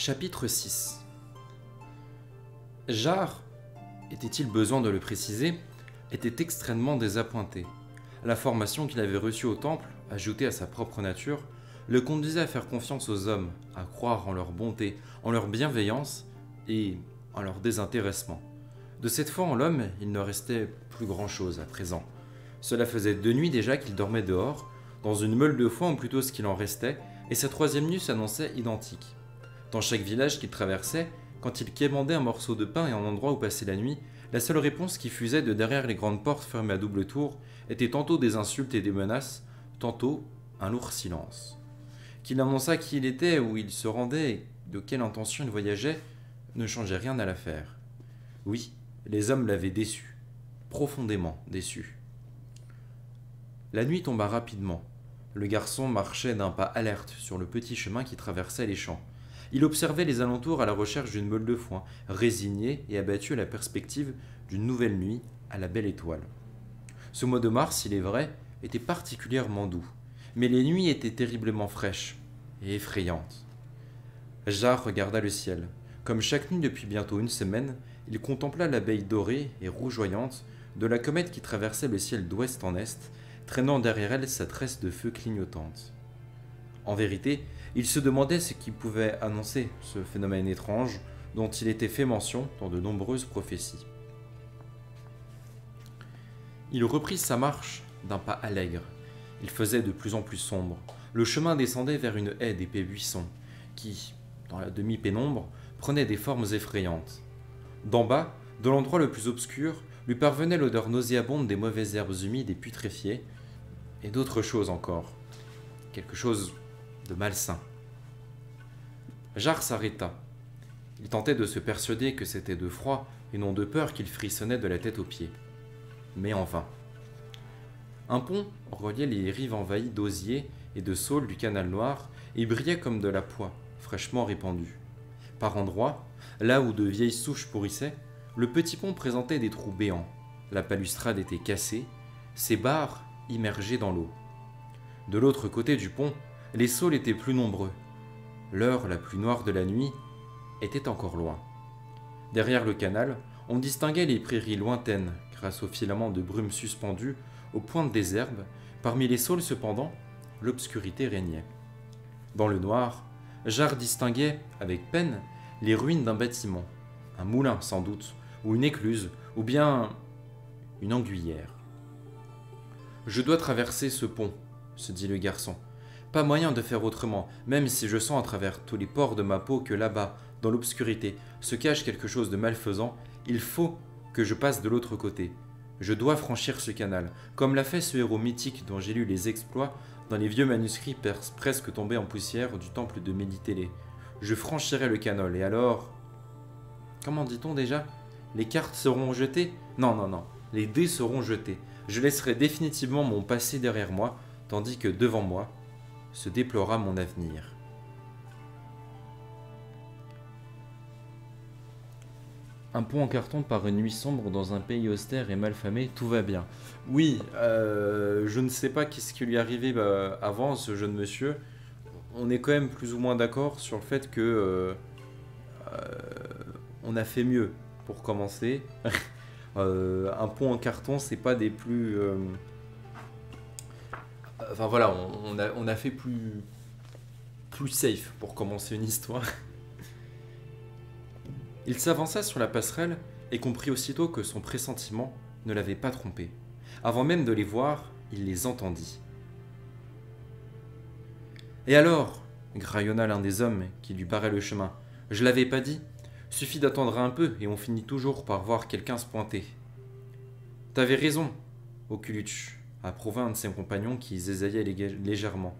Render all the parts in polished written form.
Chapitre 6. Jare, était-il besoin de le préciser, était extrêmement désappointé. La formation qu'il avait reçue au temple, ajoutée à sa propre nature, le conduisait à faire confiance aux hommes, à croire en leur bonté, en leur bienveillance et en leur désintéressement. De cette foi en l'homme, il ne restait plus grand-chose à présent. Cela faisait 2 nuits déjà qu'il dormait dehors, dans une meule de foin ou plutôt ce qu'il en restait, et sa 3e nuit s'annonçait identique. Dans chaque village qu'il traversait, quand il quémandait un morceau de pain et un endroit où passer la nuit, la seule réponse qui fusait de derrière les grandes portes fermées à double tour était tantôt des insultes et des menaces, tantôt un lourd silence. Qu'il annonçât qui il était, où il se rendait et de quelle intention il voyageait, ne changeait rien à l'affaire. Oui, les hommes l'avaient déçu, profondément déçu. La nuit tomba rapidement. Le garçon marchait d'un pas alerte sur le petit chemin qui traversait les champs. Il observait les alentours à la recherche d'une meule de foin, résigné et abattu à la perspective d'une nouvelle nuit à la belle étoile. Ce mois de mars, il est vrai, était particulièrement doux, mais les nuits étaient terriblement fraîches et effrayantes. Jare regarda le ciel. Comme chaque nuit depuis bientôt 1 semaine, il contempla l'abeille dorée et rougeoyante de la comète qui traversait le ciel d'ouest en est, traînant derrière elle sa tresse de feu clignotante. En vérité, il se demandait ce qui pouvait annoncer ce phénomène étrange dont il était fait mention dans de nombreuses prophéties. Il reprit sa marche d'un pas allègre. Il faisait de plus en plus sombre. Le chemin descendait vers une haie d'épais buissons qui, dans la demi-pénombre, prenaient des formes effrayantes. D'en bas, de l'endroit le plus obscur, lui parvenait l'odeur nauséabonde des mauvaises herbes humides et putréfiées, et d'autres choses encore. Quelque chose de malsain. Jare s'arrêta. Il tentait de se persuader que c'était de froid et non de peur qu'il frissonnait de la tête aux pieds. Mais en vain. Un pont reliait les rives envahies d'osiers et de saules du canal noir et brillait comme de la poix, fraîchement répandue. Par endroits, là où de vieilles souches pourrissaient, le petit pont présentait des trous béants. La balustrade était cassée, ses barres immergées dans l'eau. De l'autre côté du pont, les saules étaient plus nombreux. L'heure la plus noire de la nuit était encore loin. Derrière le canal, on distinguait les prairies lointaines grâce aux filaments de brume suspendus aux pointes des herbes. Parmi les saules cependant, l'obscurité régnait. Dans le noir, Jare distinguait, avec peine, les ruines d'un bâtiment, un moulin sans doute, ou une écluse, ou bien une anguillière. « Je dois traverser ce pont », se dit le garçon. « Pas moyen de faire autrement, même si je sens à travers tous les pores de ma peau que là-bas, dans l'obscurité, se cache quelque chose de malfaisant, il faut que je passe de l'autre côté. Je dois franchir ce canal, comme l'a fait ce héros mythique dont j'ai lu les exploits dans les vieux manuscrits presque tombés en poussière du temple de Méditélé. Je franchirai le canal, et alors... Comment dit-on déjà? Les cartes seront jetées? Non, les dés seront jetés. Je laisserai définitivement mon passé derrière moi, tandis que devant moi se déplora mon avenir. Un pont en carton par une nuit sombre dans un pays austère et malfamé, tout va bien. Oui, je ne sais pas qu'est-ce qui lui arrivait avant, ce jeune monsieur. On est quand même plus ou moins d'accord sur le fait que on a fait mieux pour commencer. Un pont en carton, c'est pas des plus... Enfin voilà, on a fait plus safe pour commencer une histoire. Il s'avança sur la passerelle et comprit aussitôt que son pressentiment ne l'avait pas trompé. Avant même de les voir, il les entendit. « Et alors ?» graillonna l'un des hommes qui lui barrait le chemin. « Je l'avais pas dit. Suffit d'attendre un peu et on finit toujours par voir quelqu'un se pointer. »« T'avais raison, Oculutch », approuva un de ses compagnons qui zézaillait légèrement.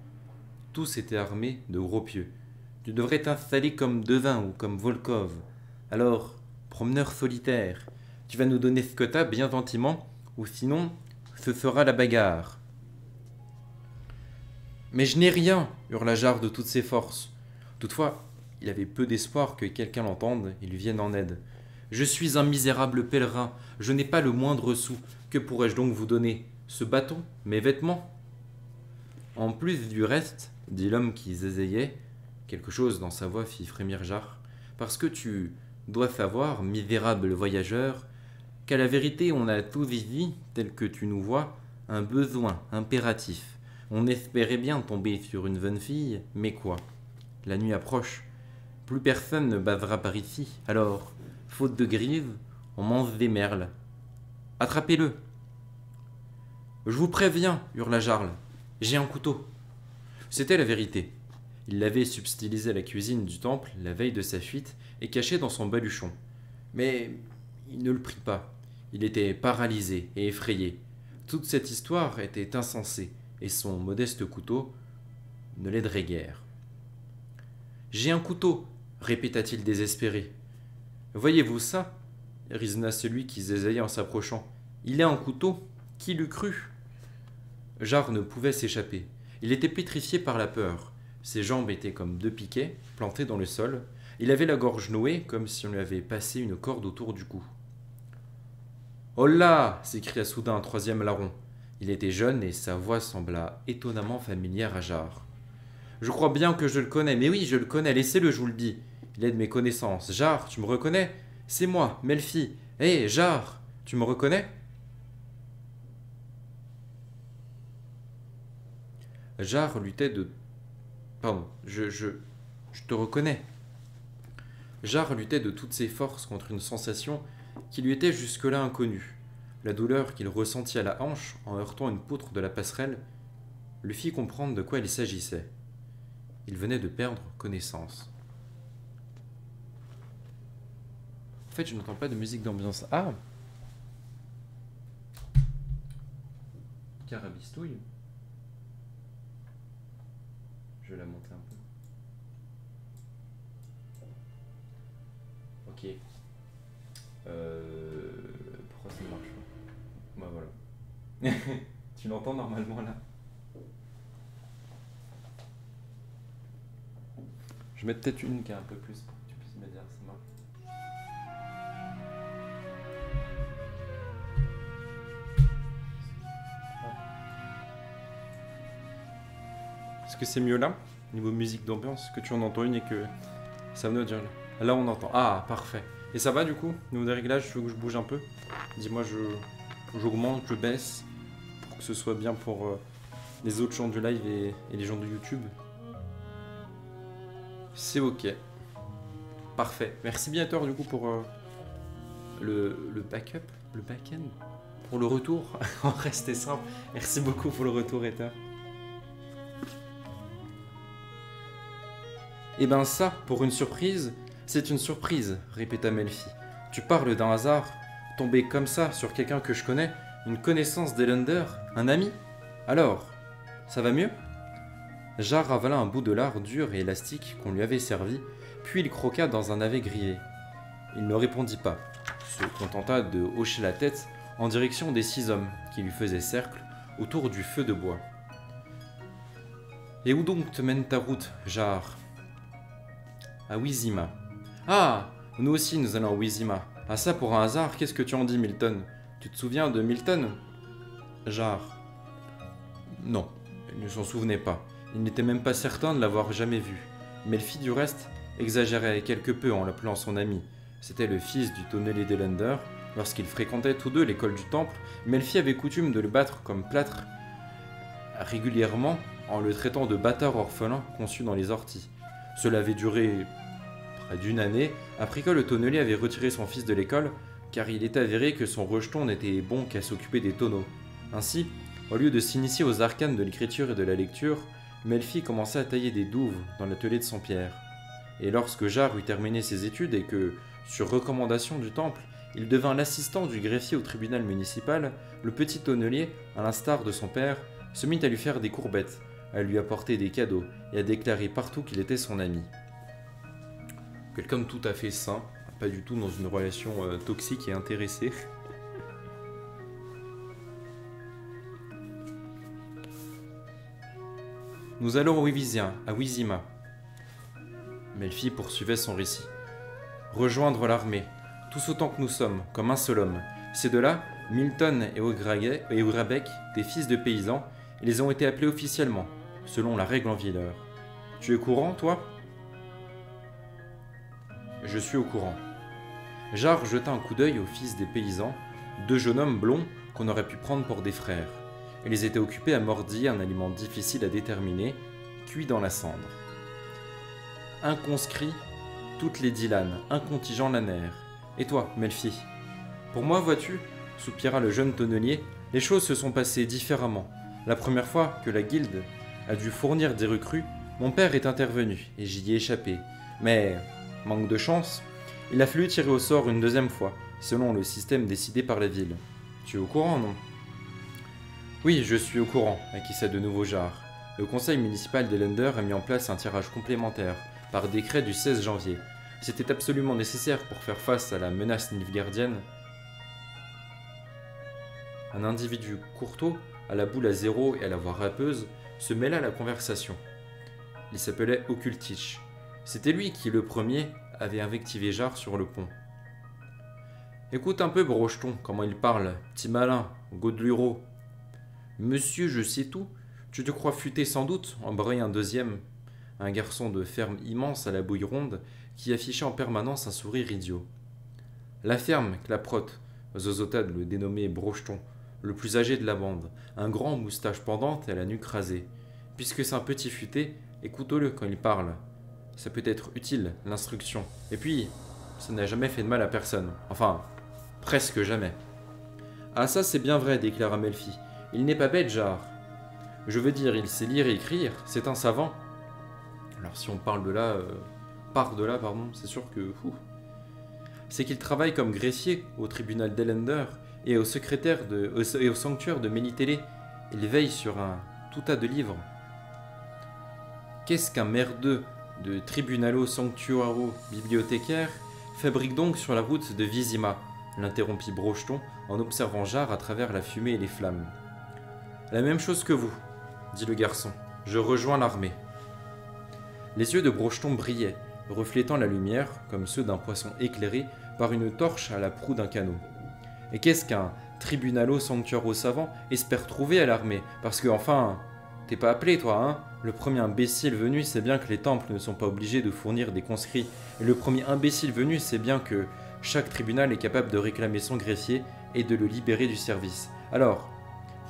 Tous étaient armés de gros pieux. « Tu devrais t'installer comme Devin ou comme Volkov. Alors, promeneur solitaire, tu vas nous donner ce que t'as bien gentiment, ou sinon, ce sera la bagarre. »« Mais je n'ai rien !» hurla Jare de toutes ses forces. Toutefois, il avait peu d'espoir que quelqu'un l'entende et lui vienne en aide. « Je suis un misérable pèlerin, je n'ai pas le moindre sou. Que pourrais-je donc vous donner? Ce bâton? Mes vêtements ?» « En plus du reste, dit l'homme qui zézayait, Quelque chose dans sa voix fit frémir Jarre. Parce que tu dois savoir, misérable voyageur, qu'à la vérité on a tous ici, tel que tu nous vois, un besoin impératif. On espérait bien tomber sur une jeune fille, mais quoi? La nuit approche. Plus personne ne basera par ici. Alors, faute de grives, on mange des merles. Attrapez-le. Je vous préviens, hurla Jarle. J'ai un couteau. C'était la vérité. Il l'avait subtilisé à la cuisine du temple la veille de sa fuite et caché dans son baluchon. Mais il ne le prit pas. Il était paralysé et effrayé. Toute cette histoire était insensée et son modeste couteau ne l'aiderait guère. J'ai un couteau, répéta-t-il désespéré. Voyez-vous ça? Résonna celui qui zézaillait en s'approchant. Il a un couteau? Qui l'eût cru? Jarre ne pouvait s'échapper. Il était pétrifié par la peur. Ses jambes étaient comme deux piquets, plantés dans le sol. Il avait la gorge nouée, comme si on lui avait passé une corde autour du cou. « Oh là !» s'écria soudain un troisième larron. Il était jeune et sa voix sembla étonnamment familière à Jarre. « Je crois bien que je le connais, mais oui, je le connais, laissez-le, je vous le dis. Il est de mes connaissances. Jarre, tu me reconnais? C'est moi, Melfi. Hé, Jarre, tu me reconnais ?» Jarre luttait de... Pardon, je te reconnais. Jarre luttait de toutes ses forces contre une sensation qui lui était jusque-là inconnue. La douleur qu'il ressentit à la hanche en heurtant une poutre de la passerelle lui fit comprendre de quoi il s'agissait. Il venait de perdre connaissance. En fait, je n'entends pas de musique d'ambiance. Ah! Carabistouille. Je vais la monter un peu. Ok. Pourquoi ça ne marche pas? Bah voilà. Tu l'entends normalement là? Je vais mettre peut-être une qui est un peu plus pour que tu puisses me dire ça marche. Est-ce que c'est mieux là? Niveau musique d'ambiance, que tu en entends une et que ça venait dire là. Là on entend. Ah, parfait. Et ça va du coup? Niveau des réglages, tu veux que je bouge un peu? Dis-moi, j'augmente, je baisse, pour que ce soit bien pour les autres gens du live et les gens de YouTube. C'est ok. Parfait. Merci bien Thor du coup pour le backup, le back-end, pour le retour. On restait simple. Merci beaucoup pour le retour Ether. Eh ben ça, pour une surprise, c'est une surprise, répéta Melfi. Tu parles d'un hasard, tomber comme ça sur quelqu'un que je connais, une connaissance d'Elender, un ami? Alors, ça va mieux? Jarre avala un bout de lard dur et élastique qu'on lui avait servi, puis il croqua dans un navet grillé. Il ne répondit pas, se contenta de hocher la tête en direction des 6 hommes qui lui faisaient cercle autour du feu de bois. Et où donc te mène ta route, Jarre? À Wizima. Ah! Nous aussi nous allons à Wizima. Ah ça pour un hasard, qu'est-ce que tu en dis Milton? Tu te souviens de Milton? Jarre. Non, il ne s'en souvenait pas. Il n'était même pas certain de l'avoir jamais vu. Melfi du reste exagérait quelque peu en l'appelant son ami. C'était le fils du tonnelier d'Elender. Lorsqu'ils fréquentaient tous deux l'école du temple, Melfi avait coutume de le battre comme plâtre régulièrement en le traitant de bâtard orphelin conçu dans les orties. Cela avait duré près d'une année après que le tonnelier avait retiré son fils de l'école, car il est avéré que son rejeton n'était bon qu'à s'occuper des tonneaux. Ainsi, au lieu de s'initier aux arcanes de l'écriture et de la lecture, Melfi commença à tailler des douves dans l'atelier de son père. Et lorsque Jarre eut terminé ses études et que, sur recommandation du temple, il devint l'assistant du greffier au tribunal municipal, le petit tonnelier, à l'instar de son père, se mit à lui faire des courbettes, à lui apporter des cadeaux et à déclarer partout qu'il était son ami. Quelqu'un de tout à fait sain, pas du tout dans une relation toxique et intéressée. Nous allons à Wizima. Melfi poursuivait son récit. Rejoindre l'armée, tous autant que nous sommes, comme un seul homme. Ces deux-là, Milton et Ourabek, des fils de paysans, ils ont été appelés officiellement, selon la règle en Villeur. Tu es courant, toi? Je suis au courant. Jarre jeta un coup d'œil aux fils des paysans, deux jeunes hommes blonds qu'on aurait pu prendre pour des frères. Ils étaient occupés à mordiller un aliment difficile à déterminer, cuit dans la cendre. Un conscrit, toutes les Dylan, un contingent Lanner. Et toi, Melfi? Pour moi, vois-tu, soupira le jeune tonnelier, les choses se sont passées différemment. La première fois que la guilde a dû fournir des recrues, mon père est intervenu et j'y ai échappé. Mais, manque de chance, il a fallu tirer au sort une deuxième fois, selon le système décidé par la ville. Tu es au courant, non? Oui, je suis au courant, acquiesça de nouveau Jarre. Le conseil municipal d'Elender a mis en place un tirage complémentaire, par décret du 16 janvier. C'était absolument nécessaire pour faire face à la menace nilfgaardienne. Un individu courtois, à la boule à zéro et à la voix râpeuse, se mêla à la conversation. Il s'appelait Occultich. C'était lui qui, le premier, avait invectivé Jarre sur le pont. Écoute un peu, Brocheton, comment il parle, petit malin, Godluro. Monsieur, je sais tout. Tu te crois futé sans doute, embrayait un deuxième. Un garçon de ferme immense à la bouille ronde qui affichait en permanence un sourire idiot. La ferme, claprotte, zozota le dénommé Brocheton, le plus âgé de la bande, un grand moustache pendante et à la nuque rasée. Puisque c'est un petit futé, écoute-le quand il parle. Ça peut être utile, l'instruction. Et puis, ça n'a jamais fait de mal à personne. Enfin, presque jamais. Ah ça c'est bien vrai, déclara Melfi. Il n'est pas bête, Jarre. Je veux dire, il sait lire et écrire, c'est un savant. Alors si on parle de là, pardon, c'est sûr que... C'est qu'il travaille comme greffier au tribunal d'Elender et au sanctuaire de Ménitélé. Il veille sur un tout tas de livres. Qu'est-ce qu'un merdeux de Tribunalo Sanctuaro bibliothécaire fabrique donc sur la route de Vizima, l'interrompit Brocheton en observant Jarre à travers la fumée et les flammes. La même chose que vous, dit le garçon. Je rejoins l'armée. Les yeux de Brocheton brillaient, reflétant la lumière comme ceux d'un poisson éclairé par une torche à la proue d'un canot. Et qu'est-ce qu'un Tribunalo Sanctuaro savant espère trouver à l'armée? Parce que, enfin, t'es pas appelé, toi, hein? Le premier imbécile venu sait bien que les temples ne sont pas obligés de fournir des conscrits. Et le premier imbécile venu sait bien que chaque tribunal est capable de réclamer son greffier et de le libérer du service. Alors,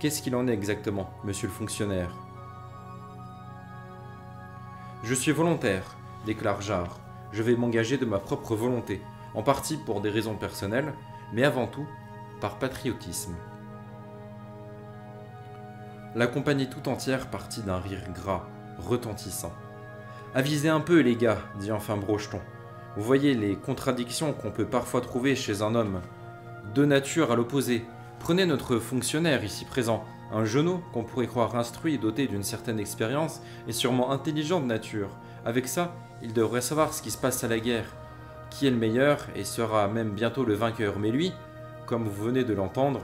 qu'est-ce qu'il en est exactement, monsieur le fonctionnaire? Je suis volontaire, déclare Jarre. Je vais m'engager de ma propre volonté, en partie pour des raisons personnelles, mais avant tout par patriotisme. La compagnie tout entière partit d'un rire gras, retentissant. Avisez un peu, les gars, dit enfin Brocheton. Vous voyez les contradictions qu'on peut parfois trouver chez un homme. Deux natures à l'opposé. Prenez notre fonctionnaire ici présent, un genou qu'on pourrait croire instruit et doté d'une certaine expérience et sûrement intelligent de nature. Avec ça, il devrait savoir ce qui se passe à la guerre, qui est le meilleur et sera même bientôt le vainqueur. Mais lui, comme vous venez de l'entendre,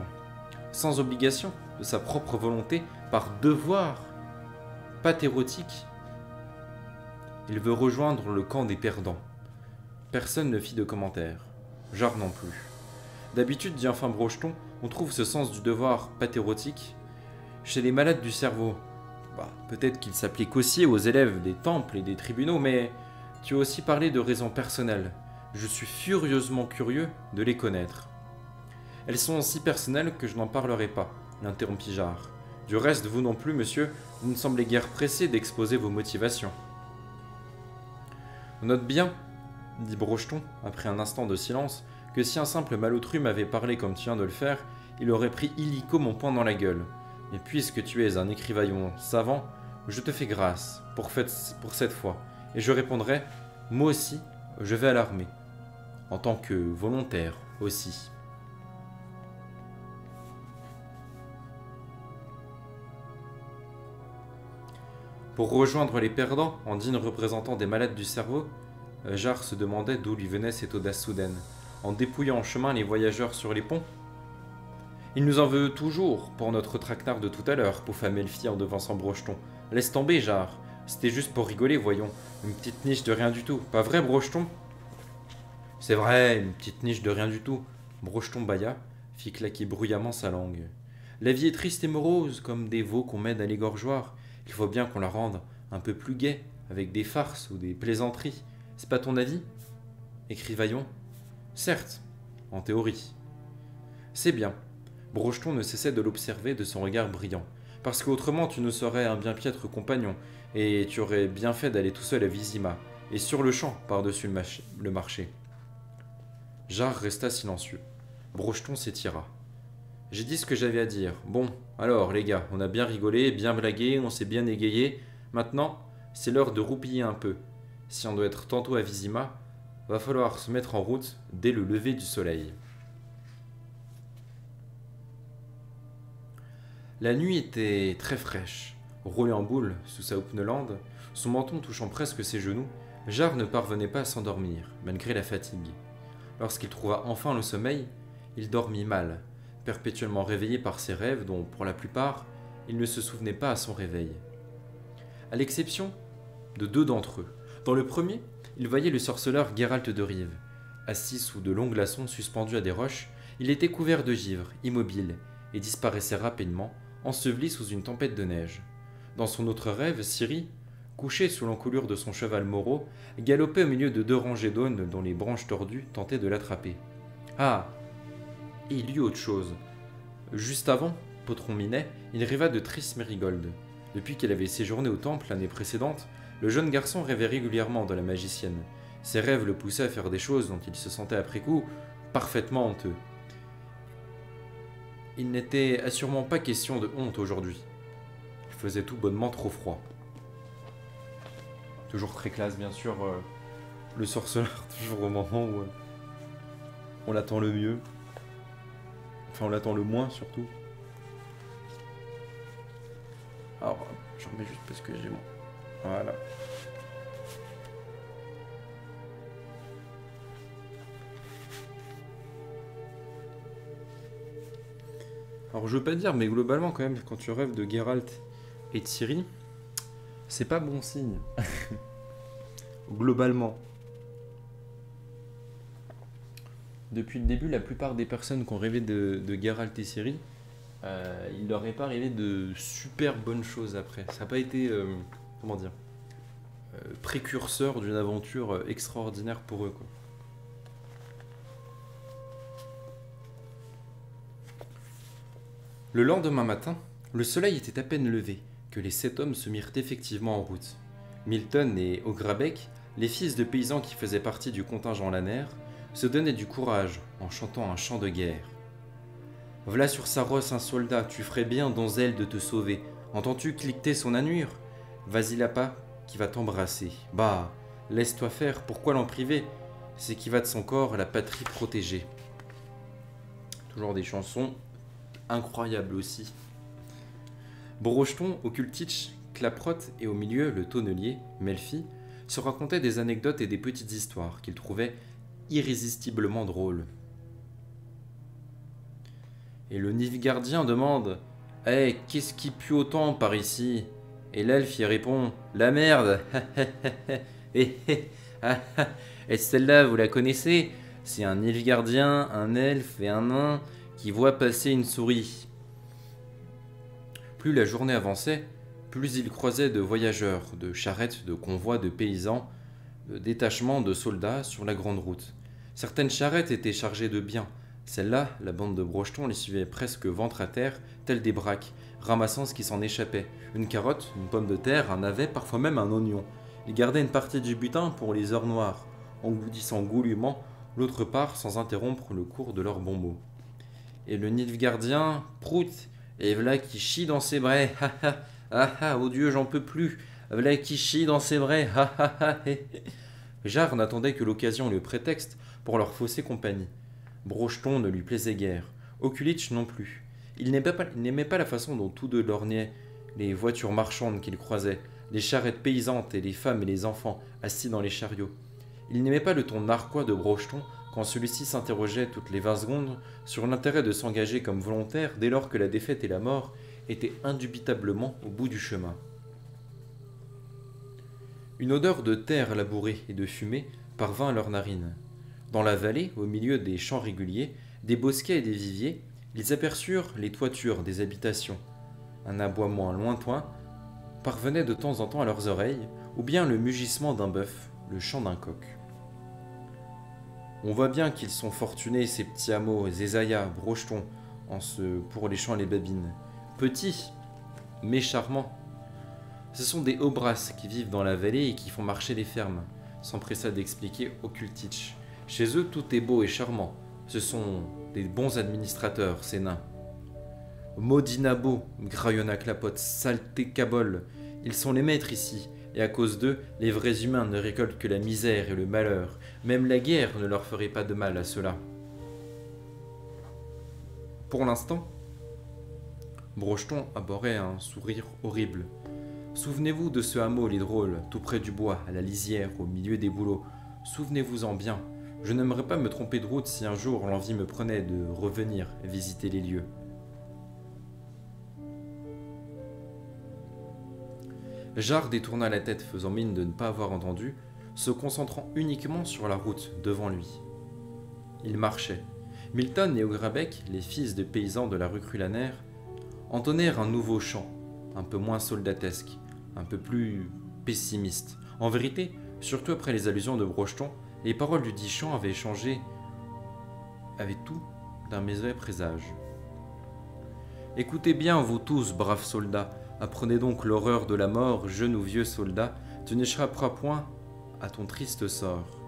sans obligation, de sa propre volonté, par devoir patriotique, il veut rejoindre le camp des perdants. Personne ne fit de commentaire. Jarre non plus. D'habitude, dit enfin Brocheton, on trouve ce sens du devoir patriotique chez les malades du cerveau. Peut-être qu'il s'applique aussi aux élèves des temples et des tribunaux, mais tu as aussi parlé de raisons personnelles. Je suis furieusement curieux de les connaître. Elles sont si personnelles que je n'en parlerai pas, l'interrompit Jarre. Du reste, vous non plus, monsieur, vous ne semblez guère pressé d'exposer vos motivations. On note bien, dit Brocheton, après un instant de silence, que si un simple malotru m'avait parlé comme tu viens de le faire, il aurait pris illico mon poing dans la gueule. Mais puisque tu es un écrivaillon savant, je te fais grâce pour cette fois, et je répondrai, moi aussi, je vais à l'armée, en tant que volontaire aussi. Pour rejoindre les perdants, en digne représentant des malades du cerveau, Jarre se demandait d'où lui venait cette audace soudaine, en dépouillant en chemin les voyageurs sur les ponts. Il nous en veut toujours pour notre traquenard de tout à l'heure, pouffa Melfi en devançant Brocheton. Laisse tomber, Jarre. C'était juste pour rigoler, voyons. Une petite niche de rien du tout. Pas vrai, Brocheton? C'est vrai, une petite niche de rien du tout. Brocheton bâilla, fit claquer bruyamment sa langue. La vie est triste et morose, comme des veaux qu'on mène à l'égorgeoir. Il faut bien qu'on la rende un peu plus gaie, avec des farces ou des plaisanteries. C'est pas ton avis? Écrivaillon? Certes, en théorie. C'est bien. Brocheton ne cessait de l'observer de son regard brillant, parce qu'autrement tu ne serais un bien piètre compagnon, et tu aurais bien fait d'aller tout seul à Vizima, et sur le champ, par-dessus le marché. Jarre resta silencieux. Brocheton s'étira. J'ai dit ce que j'avais à dire. Bon, alors les gars, on a bien rigolé, bien blagué, on s'est bien égayé. Maintenant, c'est l'heure de roupiller un peu. Si on doit être tantôt à Vizima, va falloir se mettre en route dès le lever du soleil. La nuit était très fraîche. Roulé en boule sous sa houppelande, son menton touchant presque ses genoux, Jarre ne parvenait pas à s'endormir, malgré la fatigue. Lorsqu'il trouva enfin le sommeil, il dormit mal, perpétuellement réveillé par ses rêves dont, pour la plupart, il ne se souvenait pas à son réveil. À l'exception de deux d'entre eux. Dans le premier, il voyait le sorceleur Geralt de Rive. Assis sous de longs glaçons suspendus à des roches, il était couvert de givre, immobile, et disparaissait rapidement, enseveli sous une tempête de neige. Dans son autre rêve, Ciri, couché sous l'encolure de son cheval Moreau, galopait au milieu de deux rangées d'aunes dont les branches tordues tentaient de l'attraper. Ah! Et il y eut autre chose. Juste avant, Potron Minet, il rêva de Triss Mérigold. Depuis qu'elle avait séjourné au temple l'année précédente, le jeune garçon rêvait régulièrement de la magicienne. Ses rêves le poussaient à faire des choses dont il se sentait après coup parfaitement honteux. Il n'était assurément pas question de honte aujourd'hui. Il faisait tout bonnement trop froid. Toujours très classe, bien sûr, le sorceleur, toujours au moment où on l'attend le mieux. Enfin, on l'attend le moins, surtout. Alors, j'en remets juste parce que j'ai mon... Voilà. Alors, je veux pas dire, mais globalement, quand même, quand tu rêves de Geralt et de Ciri, c'est pas bon signe. Globalement. Depuis le début, la plupart des personnes qui ont rêvé de Geralt et Ciri, il leur est pas arrivé de super bonnes choses après. Ça n'a pas été, comment dire, précurseur d'une aventure extraordinaire pour eux, quoi. Le lendemain matin, le soleil était à peine levé que les 7 hommes se mirent effectivement en route. Milton et Ograbec, les fils de paysans qui faisaient partie du contingent Lanner, se donnaient du courage en chantant un chant de guerre. V'là sur sa rosse un soldat, tu ferais bien, donzelle, de te sauver. Entends-tu cliqueter son anure? Vas-y là pas, qui va t'embrasser. Bah, laisse-toi faire, pourquoi l'en priver? C'est qui va de son corps la patrie protéger. Toujours des chansons incroyables aussi. Brocheton, Occultitch, Claprotte et au milieu le tonnelier, Melfi, se racontaient des anecdotes et des petites histoires qu'ils trouvaient irrésistiblement drôles. Et le Nilfgaardien demande « Eh, qu'est-ce qui pue autant par ici ?» Et l'elfe y répond « La merde !» Et celle-là, vous la connaissez? C'est un Nilfgaardien, un elfe et un nain qui voient passer une souris. Plus la journée avançait, plus il croisait de voyageurs, de charrettes, de convois de paysans, de détachements de soldats sur la grande route. Certaines charrettes étaient chargées de biens. Celles-là, la bande de Brocheton les suivait presque ventre à terre, tels des braques, ramassant ce qui s'en échappait. Une carotte, une pomme de terre, un navet, parfois même un oignon. Ils gardaient une partie du butin pour les heures noires, engloutissant goulûment l'autre part sans interrompre le cours de leurs bons mots. Et le Nilfgaardien, prout, et v'là qui chie dans ses brais, ha ha, ah ah, oh Dieu, j'en peux plus, v'là qui chie dans ses brais, ha ha ha. Jarre n'attendait que l'occasion et le prétexte pour leur fausser compagnie. Brocheton ne lui plaisait guère, Occultitch non plus. Il n'aimait pas la façon dont tous deux lorgnaient les voitures marchandes qu'ils croisaient, les charrettes paysannes et les femmes et les enfants assis dans les chariots. Il n'aimait pas le ton narquois de Brocheton quand celui-ci s'interrogeait toutes les 20 secondes sur l'intérêt de s'engager comme volontaire dès lors que la défaite et la mort étaient indubitablement au bout du chemin. Une odeur de terre labourée et de fumée parvint à leurs narines. Dans la vallée, au milieu des champs réguliers, des bosquets et des viviers, ils aperçurent les toitures des habitations. Un aboiement lointain parvenait de temps en temps à leurs oreilles, ou bien le mugissement d'un bœuf, le chant d'un coq. On voit bien qu'ils sont fortunés, ces petits hameaux, Zézaya, Brocheton, pour les champs et les babines. Petits, mais charmants. Ce sont des Obras qui vivent dans la vallée et qui font marcher les fermes, s'empressa d'expliquer Okultitch. Chez eux, tout est beau et charmant. Ce sont des bons administrateurs, ces nains. Maudit nabot, graillonna Clapote, saleté cabole. Ils sont les maîtres ici, et à cause d'eux, les vrais humains ne récoltent que la misère et le malheur. Même la guerre ne leur ferait pas de mal à cela. Pour l'instant, Brocheton abhorrait un sourire horrible. Souvenez-vous de ce hameau, les drôles, tout près du bois, à la lisière, au milieu des bouleaux. Souvenez-vous-en bien. Je n'aimerais pas me tromper de route si un jour l'envie me prenait de revenir visiter les lieux. Jarre détourna la tête, faisant mine de ne pas avoir entendu, se concentrant uniquement sur la route devant lui. Il marchait. Milton et Augrabec, les fils de paysans de la rue Crulaner, entonnèrent un nouveau chant, un peu moins soldatesque, un peu plus pessimiste. En vérité, surtout après les allusions de Brocheton, les paroles du dit chant avaient tout d'un mauvais présage. Écoutez bien, vous tous, braves soldats, apprenez donc l'horreur de la mort, jeune ou vieux soldat, tu n'échapperas point à ton triste sort.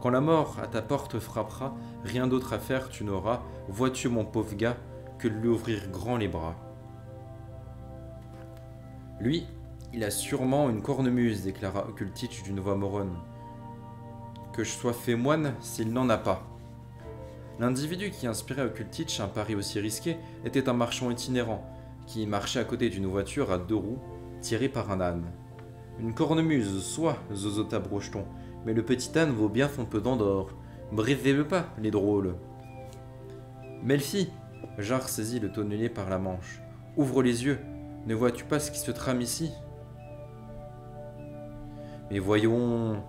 Quand la mort à ta porte frappera, rien d'autre à faire tu n'auras, vois-tu mon pauvre gars, que de lui ouvrir grand les bras. Lui, il a sûrement une cornemuse, déclara Okultitch d'une voix morone. Que je sois fait moine s'il n'en a pas. L'individu qui inspirait Okultitch un pari aussi risqué était un marchand itinérant, qui marchait à côté d'une voiture à 2 roues, tirée par un âne. Une cornemuse, soit, zozota Brocheton, mais le petit âne vaut bien son pesant d'or. Brisez-le pas, les drôles. Melfi, Jarre saisit le tonnelier par la manche. Ouvre les yeux, ne vois-tu pas ce qui se trame ici? Mais voyons.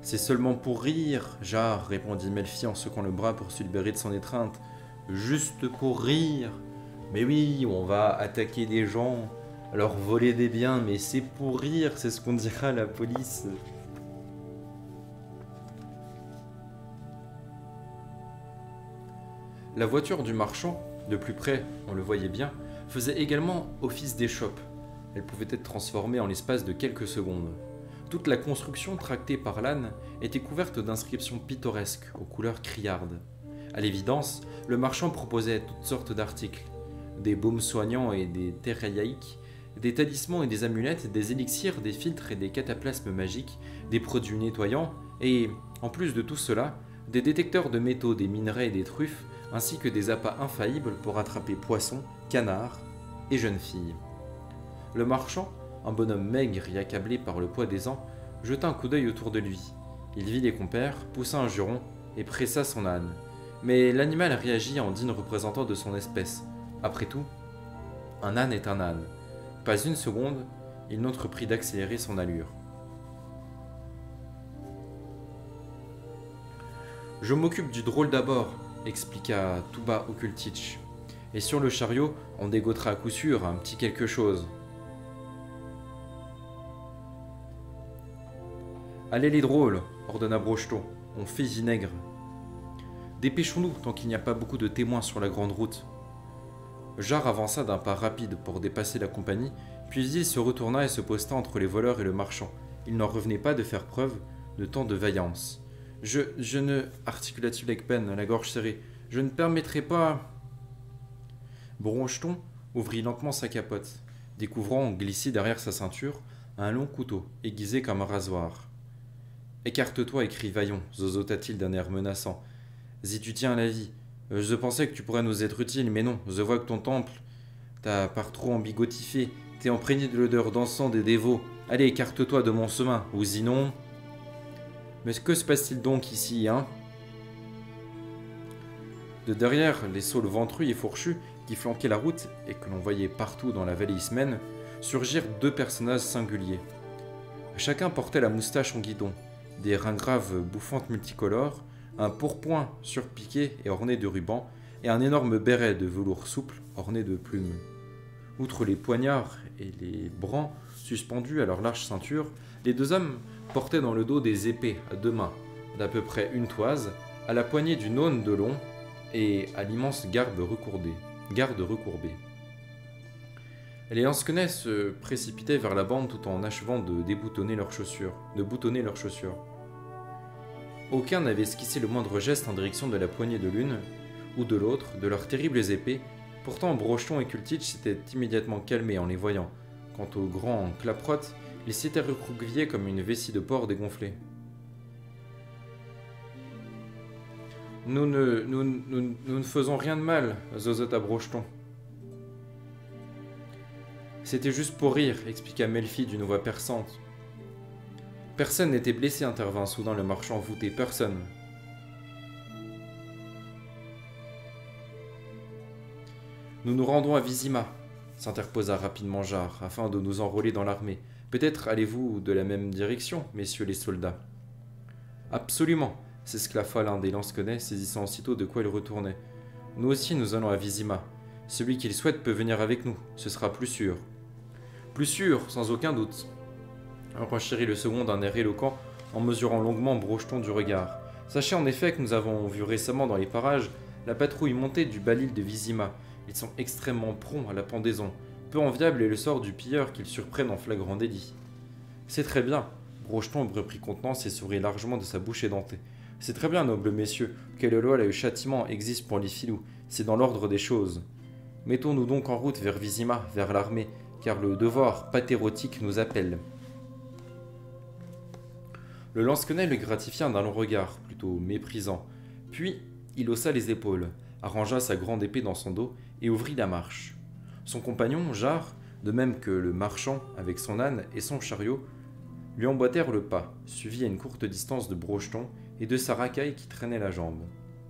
C'est seulement pour rire, Jarre, répondit Melfi en secouant le bras pour se libérer de son étreinte. Juste pour rire. Mais oui, on va attaquer des gens, leur voler des biens, mais c'est pour rire, c'est ce qu'on dira à la police. La voiture du marchand, de plus près, on le voyait bien, faisait également office d'échoppe. Elle pouvait être transformée en l'espace de quelques secondes. Toute la construction tractée par l'âne était couverte d'inscriptions pittoresques aux couleurs criardes. À l'évidence, le marchand proposait toutes sortes d'articles, des baumes soignants et des terraïaïques, des talismans et des amulettes, des élixirs, des filtres et des cataplasmes magiques, des produits nettoyants et, en plus de tout cela, des détecteurs de métaux, des minerais et des truffes, ainsi que des appâts infaillibles pour attraper poissons, canards et jeunes filles. Le marchand, un bonhomme maigre et accablé par le poids des ans, jeta un coup d'œil autour de lui. Il vit les compères, poussa un juron et pressa son âne. Mais l'animal réagit en digne représentant de son espèce. Après tout, un âne est un âne. Pas une seconde, il n'entreprit d'accélérer son allure. « Je m'occupe du drôle d'abord, » expliqua tout bas Okultitch. « Et sur le chariot, on dégotera à coup sûr un petit quelque chose. » « Allez les drôles, » ordonna Brocheton, « on fait vinaigre. » « Dépêchons-nous tant qu'il n'y a pas beaucoup de témoins sur la grande route. » Jarre avança d'un pas rapide pour dépasser la compagnie, puis il se retourna et se posta entre les voleurs et le marchand. Il n'en revenait pas de faire preuve de tant de vaillance. « Je ne... » articula-t-il avec peine, la gorge serrée. « Je ne permettrai pas... » Brocheton ouvrit lentement sa capote, découvrant glissé derrière sa ceinture un long couteau, aiguisé comme un rasoir. « Écarte-toi, écrit Vaillon, zozota-t-il d'un air menaçant. « Si tu tiens à la vie. Je pensais que tu pourrais nous être utile, mais non, je vois que ton temple t'a par trop embigotifié, t'es imprégné de l'odeur d'encens des dévots. Allez, écarte-toi de mon chemin, ou sinon... Mais que se passe-t-il donc ici, hein? » De derrière les saules ventrus et fourchus qui flanquaient la route et que l'on voyait partout dans la vallée ismène, surgirent 2 personnages singuliers. Chacun portait la moustache en guidon, des ringraves bouffantes multicolores, un pourpoint surpiqué et orné de rubans, et un énorme béret de velours souple orné de plumes. Outre les poignards et les brans suspendus à leur large ceinture, les 2 hommes portaient dans le dos des épées à 2 mains, d'à peu près une toise, à la poignée d'une aune de long et à l'immense garde recourbée. Les lansquenets se précipitaient vers la bande tout en achevant de boutonner leurs chaussures. Aucun n'avait esquissé le moindre geste en direction de la poignée de l'une ou de l'autre de leurs terribles épées. Pourtant, Brocheton et Kultich s'étaient immédiatement calmés en les voyant. Quant au grand Klaproth, il s'était recroquevillé comme une vessie de porc dégonflée. Nous ne faisons rien de mal, zozota Brocheton. C'était juste pour rire, expliqua Melfi d'une voix perçante. Personne n'était blessé, intervint soudain le marchand voûté, personne. Nous nous rendons à Vizima, s'interposa rapidement Jarre, afin de nous enrôler dans l'armée. Peut-être allez-vous de la même direction, messieurs les soldats. Absolument, s'esclaffa l'un des lansquenets, saisissant aussitôt de quoi il retournait. Nous aussi nous allons à Vizima. Celui qu'il souhaite peut venir avec nous, ce sera plus sûr. Plus sûr, sans aucun doute. Renchérit le second d'un air éloquent, en mesurant longuement Brocheton du regard. Sachez en effet que nous avons vu récemment dans les parages la patrouille montée du Balil de Vizima. Ils sont extrêmement prompts à la pendaison. Peu enviable est le sort du pilleur qu'ils surprennent en flagrant délit. C'est très bien. Brocheton reprit contenance et sourit largement de sa bouche édentée. C'est très bien, nobles messieurs, que le loi et le châtiment existent pour les filous. C'est dans l'ordre des choses. Mettons-nous donc en route vers Vizima, vers l'armée, car le devoir patérotique nous appelle. Le lansquenet le gratifia d'un long regard, plutôt méprisant. Puis, il haussa les épaules, arrangea sa grande épée dans son dos et ouvrit la marche. Son compagnon, Jarre, de même que le marchand avec son âne et son chariot, lui emboîtèrent le pas, suivi à une courte distance de Brocheton et de sa racaille qui traînait la jambe.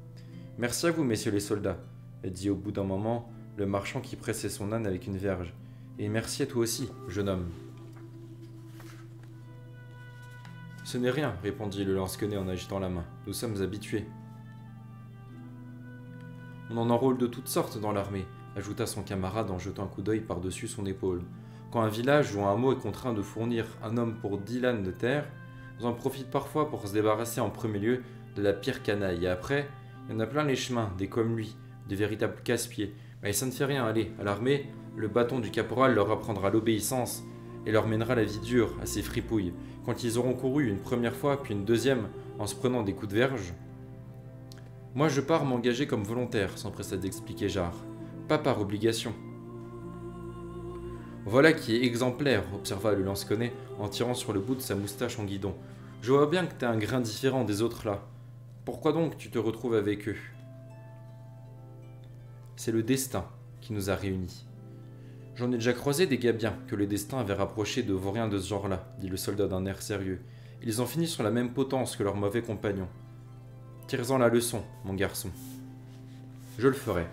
« Merci à vous, messieurs les soldats, » dit au bout d'un moment le marchand qui pressait son âne avec une verge. « Et merci à toi aussi, jeune homme. » « Ce n'est rien, » répondit le lansquenet en agitant la main. « Nous sommes habitués. » « On en enrôle de toutes sortes dans l'armée, » ajouta son camarade en jetant un coup d'œil par-dessus son épaule. « Quand un village ou un hameau est contraint de fournir un homme pour 10 lanes de terre, on en profite parfois pour se débarrasser en premier lieu de la pire canaille. Et après, il y en a plein les chemins, des comme lui, de véritables casse-pieds. Mais ça ne fait rien, allez, à l'armée, le bâton du caporal leur apprendra l'obéissance et leur mènera la vie dure à ces fripouilles. Quand ils auront couru une première fois, puis une deuxième, en se prenant des coups de verge. Moi je pars m'engager comme volontaire, s'empressa d'expliquer Jarre. Pas par obligation. Voilà qui est exemplaire, observa le lansquenet en tirant sur le bout de sa moustache en guidon. Je vois bien que t'es un grain différent des autres là. Pourquoi donc tu te retrouves avec eux? C'est le destin qui nous a réunis. J'en ai déjà croisé des gars bien que le destin avait rapproché de vauriens de ce genre-là, dit le soldat d'un air sérieux. Ils ont fini sur la même potence que leurs mauvais compagnons. Tire-en la leçon, mon garçon. Je le ferai.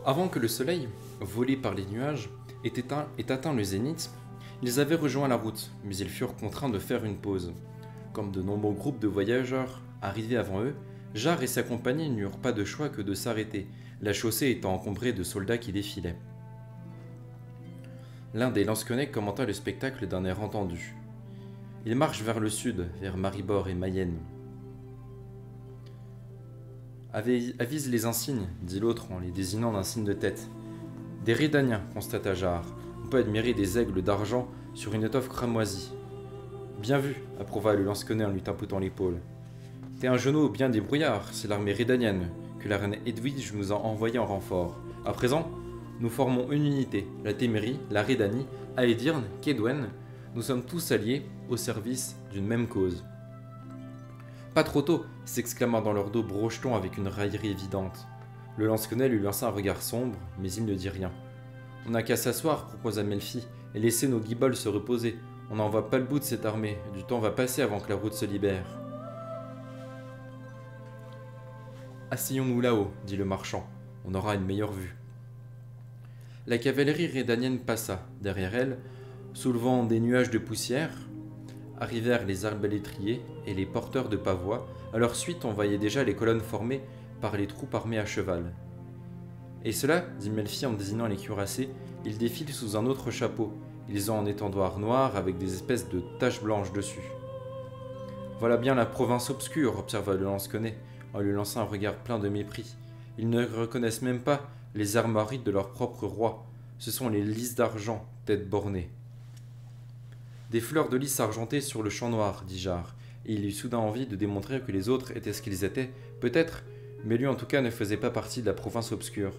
Avant que le soleil, volé par les nuages, ait atteint le zénith, ils avaient rejoint la route, mais ils furent contraints de faire une pause. Comme de nombreux groupes de voyageurs arrivés avant eux, Jarre et sa compagnie n'eurent pas de choix que de s'arrêter, la chaussée étant encombrée de soldats qui défilaient. L'un des lansquenets commenta le spectacle d'un air entendu. Ils marchent vers le sud, vers Maribor et Mayenne. Avise les insignes, dit l'autre en les désignant d'un signe de tête. Des Rédaniens, constata Jarre. On peut admirer des aigles d'argent sur une étoffe cramoisie. Bien vu, approuva le lansquenet en lui tapotant l'épaule. T'es un genou bien débrouillard, c'est l'armée rédanienne que la reine Edwige nous a envoyée en renfort. À présent, nous formons une unité, la Témérie, la Rédanie, Aedirn, Kedwen. Nous sommes tous alliés au service d'une même cause. Pas trop tôt, s'exclama dans leur dos Brocheton avec une raillerie évidente. Le lansquenet lui lança un regard sombre, mais il ne dit rien. On n'a qu'à s'asseoir, proposa Melfi, et laisser nos guiboles se reposer. On n'en voit pas le bout de cette armée, du temps va passer avant que la route se libère. Asseyons-nous là-haut, dit le marchand, on aura une meilleure vue. La cavalerie rédanienne passa. Derrière elle, soulevant des nuages de poussière, arrivèrent les arbalétriers et les porteurs de pavois. À leur suite, on voyait déjà les colonnes formées par les troupes armées à cheval. « Et cela, dit Melfi en désignant les cuirassés, ils défilent sous un autre chapeau. Ils ont un étendoir noir avec des espèces de taches blanches dessus. » « Voilà bien la province obscure, observa le lansquenet, en lui lançant un regard plein de mépris. Ils ne reconnaissent même pas les armoiries de leur propre roi. Ce sont les lys d'argent, tête bornée. Des fleurs de lys argentées sur le champ noir, dit Jard, et il eut soudain envie de démontrer que les autres étaient ce qu'ils étaient, peut-être, mais lui en tout cas ne faisait pas partie de la province obscure.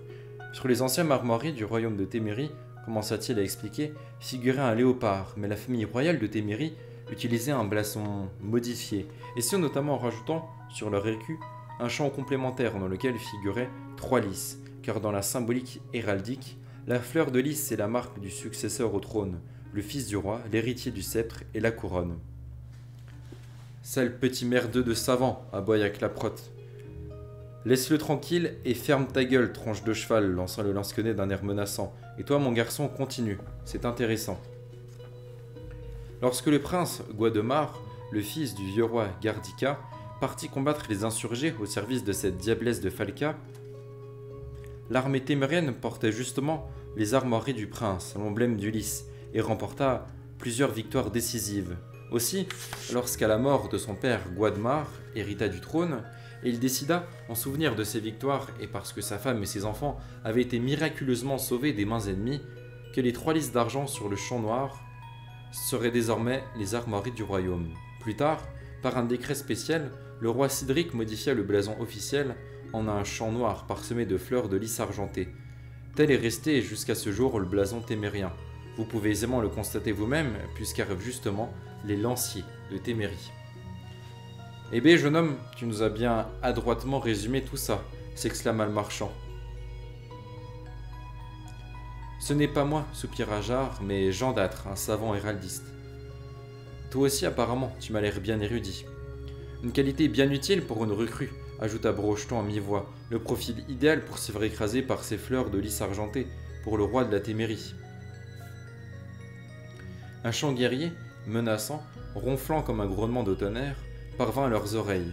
Sur les anciennes armoiries du royaume de Témérie, commença-t-il à expliquer, figurait un léopard, mais la famille royale de Témérie utilisait un blason modifié, et ce notamment en rajoutant, sur leur écu, un champ complémentaire dans lequel figuraient 3 lys, car dans la symbolique héraldique, la fleur de lys est la marque du successeur au trône, le fils du roi, l'héritier du sceptre et la couronne. « Sale petit merdeux de savant, aboya Claprotte. Laisse-le tranquille et ferme ta gueule, tronche de cheval, lança le lansquenet d'un air menaçant. Et toi, mon garçon, continue, c'est intéressant. » Lorsque le prince Guademar, le fils du vieux roi Gardica, partit combattre les insurgés au service de cette diablesse de Falca, l'armée témérienne portait justement les armoiries du prince, l'emblème du lys, et remporta plusieurs victoires décisives. Aussi, lorsqu'à la mort de son père Guademar hérita du trône, il décida, en souvenir de ses victoires et parce que sa femme et ses enfants avaient été miraculeusement sauvés des mains ennemies, que les 3 lys d'argent sur le champ noir seraient désormais les armoiries du royaume. Plus tard, par un décret spécial, le roi Cidric modifia le blason officiel en un champ noir parsemé de fleurs de lys argentées. Tel est resté jusqu'à ce jour le blason témérien. Vous pouvez aisément le constater vous-même, puisqu'arrivent justement les lanciers de Témérie. « Eh bien, jeune homme, tu nous as bien adroitement résumé tout ça, » s'exclama le marchand. « Ce n'est pas moi, soupira Jard, mais Jean d'Âtre, un savant héraldiste. Toi aussi, apparemment, tu m'as l'air bien érudit. Une qualité bien utile pour une recrue, ajouta Brocheton à mi-voix, le profil idéal pour se faire écraser par ces fleurs de lys argentées, pour le roi de la Témérie. » Un chant guerrier, menaçant, ronflant comme un grognement de tonnerre, parvint à leurs oreilles.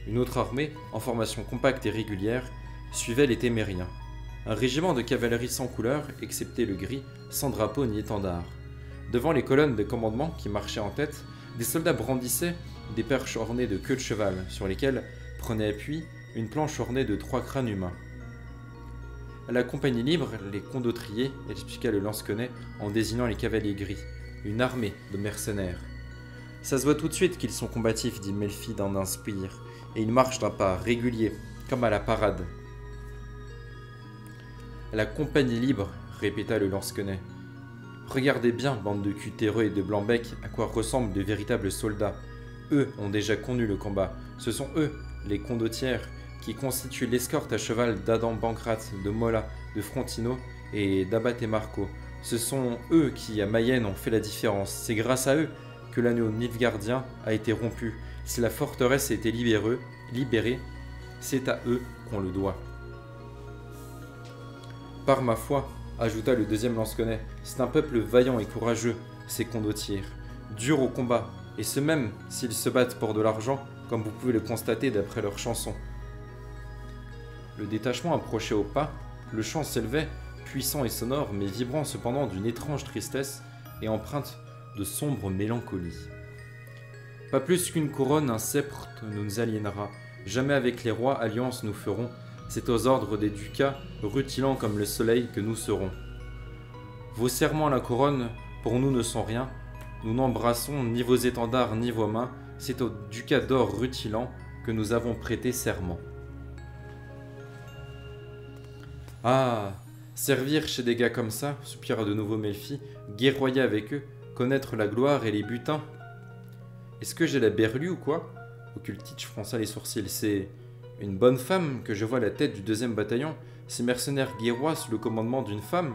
Une autre armée, en formation compacte et régulière, suivait les Témériens. Un régiment de cavalerie sans couleur, excepté le gris, sans drapeau ni étendard. Devant les colonnes de commandement qui marchaient en tête, des soldats brandissaient des perches ornées de queues de cheval, sur lesquelles prenait appui une planche ornée de 3 crânes humains. À la compagnie libre, les condottiers, expliqua le lansquenet en désignant les cavaliers gris, une armée de mercenaires. Ça se voit tout de suite qu'ils sont combatifs, dit Melfi d'un inspire, et ils marchent d'un pas régulier, comme à la parade. La compagnie libre, répéta le lansquenet. Regardez bien, bande de cutéreux et de blancs-becs, à quoi ressemblent de véritables soldats. Eux ont déjà connu le combat. Ce sont eux, les condottières, qui constituent l'escorte à cheval d'Adam Bancrate, de Mola, de Frontino et d'Abate Marco. Ce sont eux qui, à Mayenne, ont fait la différence. C'est grâce à eux que l'anneau nilfgaardien a été rompu. Si la forteresse a été libérée, c'est à eux qu'on le doit. Par ma foi, ajouta le deuxième lansquenet, c'est un peuple vaillant et courageux, ces condottières, durs au combat, et ce même s'ils se battent pour de l'argent, comme vous pouvez le constater d'après leurs chansons. Le détachement approchait au pas, le chant s'élevait, puissant et sonore, mais vibrant cependant d'une étrange tristesse et empreinte de sombre mélancolie. Pas plus qu'une couronne, un sceptre nous aliénera, jamais avec les rois alliance nous ferons, c'est aux ordres des ducats, rutilants comme le soleil, que nous serons. Vos serments à la couronne, pour nous ne sont rien, nous n'embrassons ni vos étendards ni vos mains, c'est aux ducats d'or rutilants que nous avons prêté serment. Ah, servir chez des gars comme ça, soupira de nouveau Melfi, guerroyer avec eux, connaître la gloire et les butins. Est-ce que j'ai la berlue ou quoi? Occultitch fronça les sourcils. C'est une bonne femme que je vois à la tête du 2e bataillon, ces mercenaires guerrois sous le commandement d'une femme.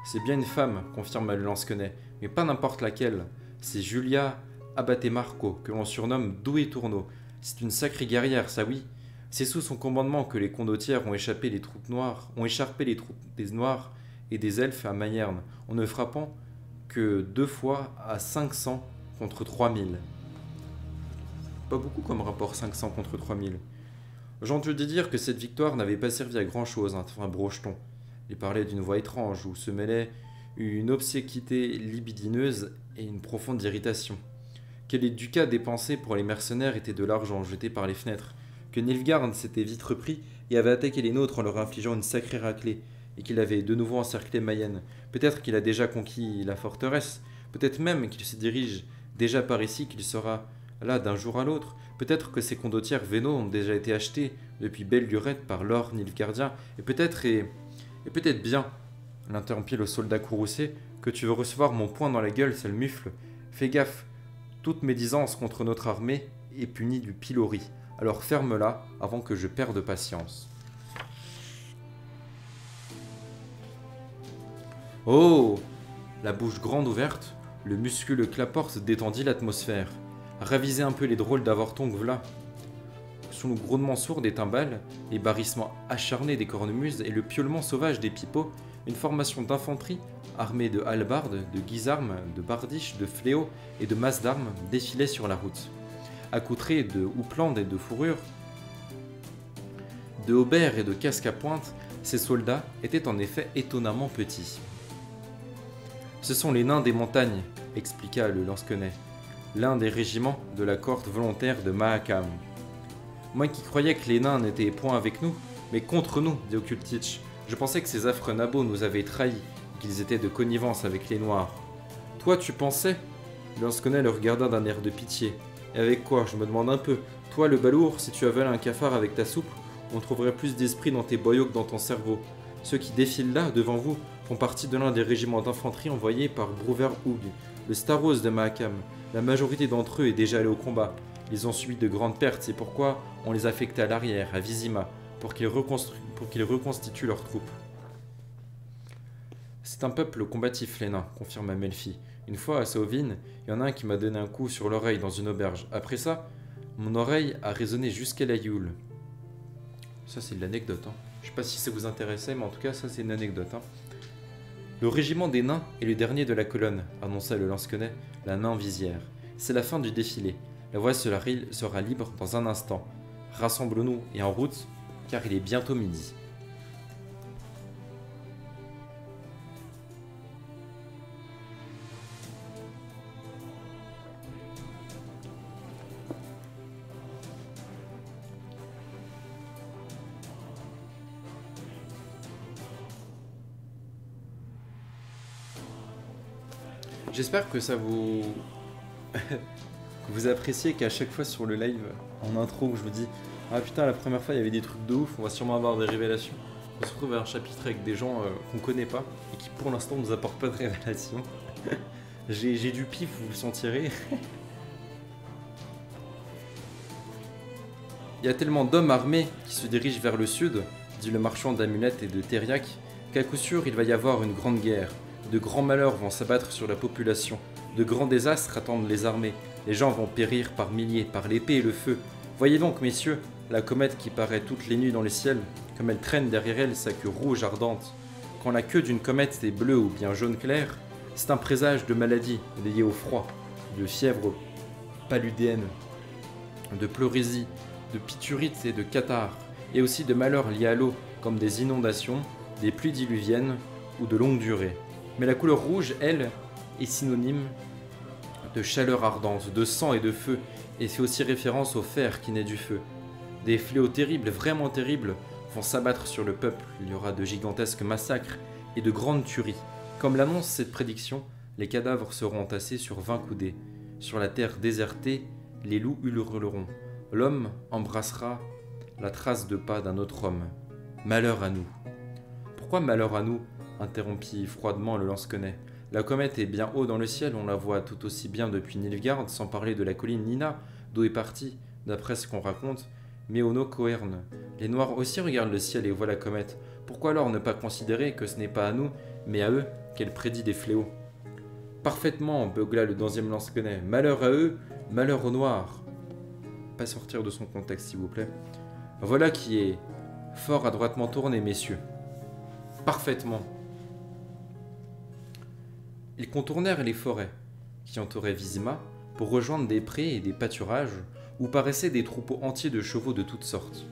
C'est bien une femme, confirma le lansquenet, mais pas n'importe laquelle. C'est Julia Abate Marco, que l'on surnomme Doué Tourneau. C'est une sacrée guerrière, ça oui. C'est sous son commandement que les condottières ont échappé les troupes noires, ont écharpé les troupes des Noirs et des Elfes à Mayerne, en ne frappant que 2 fois à 500 contre 3000. Pas beaucoup comme rapport 500 contre 3000. J'ai entendu dire que cette victoire n'avait pas servi à grand chose, un brocheton. Il parlait d'une voix étrange où se mêlait une obséquité libidineuse et une profonde irritation. Que les ducats dépensés pour les mercenaires étaient de l'argent jeté par les fenêtres, que Nilfgaard s'était vite repris et avait attaqué les nôtres en leur infligeant une sacrée raclée, et qu'il avait de nouveau encerclé Mayenne. Peut-être qu'il a déjà conquis la forteresse, peut-être même qu'il se dirige déjà par ici, qu'il sera là d'un jour à l'autre. Peut-être que ces condottières vénaux ont déjà été achetées depuis belle lurette par l'or nilfgaardien, et peut-être bien, l'interrompit le soldat courroucé, que tu veux recevoir mon poing dans la gueule, sale mufle. Fais gaffe, toute médisance contre notre armée est punie du pilori. Alors ferme-la avant que je perde patience. Oh! La bouche grande ouverte, le musculeux Claporte détendit l'atmosphère. Ravisez un peu les drôles d'avortons que v'là. Sous le grondement sourd des timbales, les barrissements acharnés des cornemuses et le piaulement sauvage des pipeaux, une formation d'infanterie, armée de hallebardes, de guisarmes, de bardiches, de fléaux et de masses d'armes, défilait sur la route. Accoutrés de houppelandes et de fourrures, de hauberts et de casques à pointe, ces soldats étaient en effet étonnamment petits. Ce sont les nains des montagnes, expliqua le lansquenet, l'un des régiments de la cohorte volontaire de Mahakam. Moi qui croyais que les nains n'étaient point avec nous, mais contre nous, dit Okultitch. Je pensais que ces affreux nabots nous avaient trahis, et qu'ils étaient de connivence avec les noirs. Toi, tu pensais? Le lansquenet le regarda d'un air de pitié. Et avec quoi, je me demande un peu. Toi, le balourd, si tu avales un cafard avec ta soupe, on trouverait plus d'esprit dans tes boyaux que dans ton cerveau. Ceux qui défilent là, devant vous, font partie de l'un des régiments d'infanterie envoyés par Brouwer Hoog, le Staros de Mahakam. La majorité d'entre eux est déjà allée au combat. Ils ont subi de grandes pertes, c'est pourquoi on les a affectés à l'arrière, à Vizima, pour qu'ils reconstituent leurs troupes. C'est un peuple combatif, les nains, confirma Melfi. Une fois à Sauvine, il y en a un qui m'a donné un coup sur l'oreille dans une auberge. Après ça, mon oreille a résonné jusqu'à la Yule. Ça, c'est de l'anecdote. Je sais pas si ça vous intéressait, mais en tout cas, ça, c'est une anecdote. Le régiment des nains est le dernier de la colonne, annonça le lansquenet, la nain visière. C'est la fin du défilé. La voie sera libre dans un instant. Rassemble-nous et en route, car il est bientôt midi. J'espère que ça vous... que vous appréciez qu'à chaque fois sur le live, en intro, où je vous dis « Ah putain, la première fois, il y avait des trucs de ouf, on va sûrement avoir des révélations. » On se retrouve à un chapitre avec des gens qu'on connaît pas et qui, pour l'instant, nous apportent pas de révélations. J'ai du pif, vous le sentirez. Il y a tellement d'hommes armés qui se dirigent vers le sud, dit le marchand d'amulettes et de thériaques, qu'à coup sûr, il va y avoir une grande guerre. De grands malheurs vont s'abattre sur la population. De grands désastres attendent les armées. Les gens vont périr par milliers, par l'épée et le feu. Voyez donc, messieurs, la comète qui paraît toutes les nuits dans le ciel, comme elle traîne derrière elle sa queue rouge ardente. Quand la queue d'une comète est bleue ou bien jaune clair, c'est un présage de maladie liée au froid, de fièvre paludéenne, de pleurésie, de piturites et de catarrhes, et aussi de malheurs liés à l'eau, comme des inondations, des pluies diluviennes ou de longue durée. Mais la couleur rouge, elle, est synonyme de chaleur ardente, de sang et de feu, et fait aussi référence au fer qui naît du feu. Des fléaux terribles, vraiment terribles, vont s'abattre sur le peuple. Il y aura de gigantesques massacres et de grandes tueries. Comme l'annonce cette prédiction, les cadavres seront entassés sur 20 coudées. Sur la terre désertée, les loups hurleront. L'homme embrassera la trace de pas d'un autre homme. Malheur à nous. Pourquoi malheur à nous? Interrompit froidement le lansquenet. La comète est bien haut dans le ciel, on la voit tout aussi bien depuis Nilfgaard, sans parler de la colline Nina, d'où est partie, d'après ce qu'on raconte, Méono Coerne. Les Noirs aussi regardent le ciel et voient la comète. Pourquoi alors ne pas considérer que ce n'est pas à nous, mais à eux, qu'elle prédit des fléaux? Parfaitement, beugla le 11e lansquenet. Malheur à eux, malheur aux Noirs. Pas sortir de son contexte, s'il vous plaît. Voilà qui est fort adroitement tourné, messieurs. Parfaitement. Ils contournèrent les forêts qui entouraient Vizima pour rejoindre des prés et des pâturages où paraissaient des troupeaux entiers de chevaux de toutes sortes.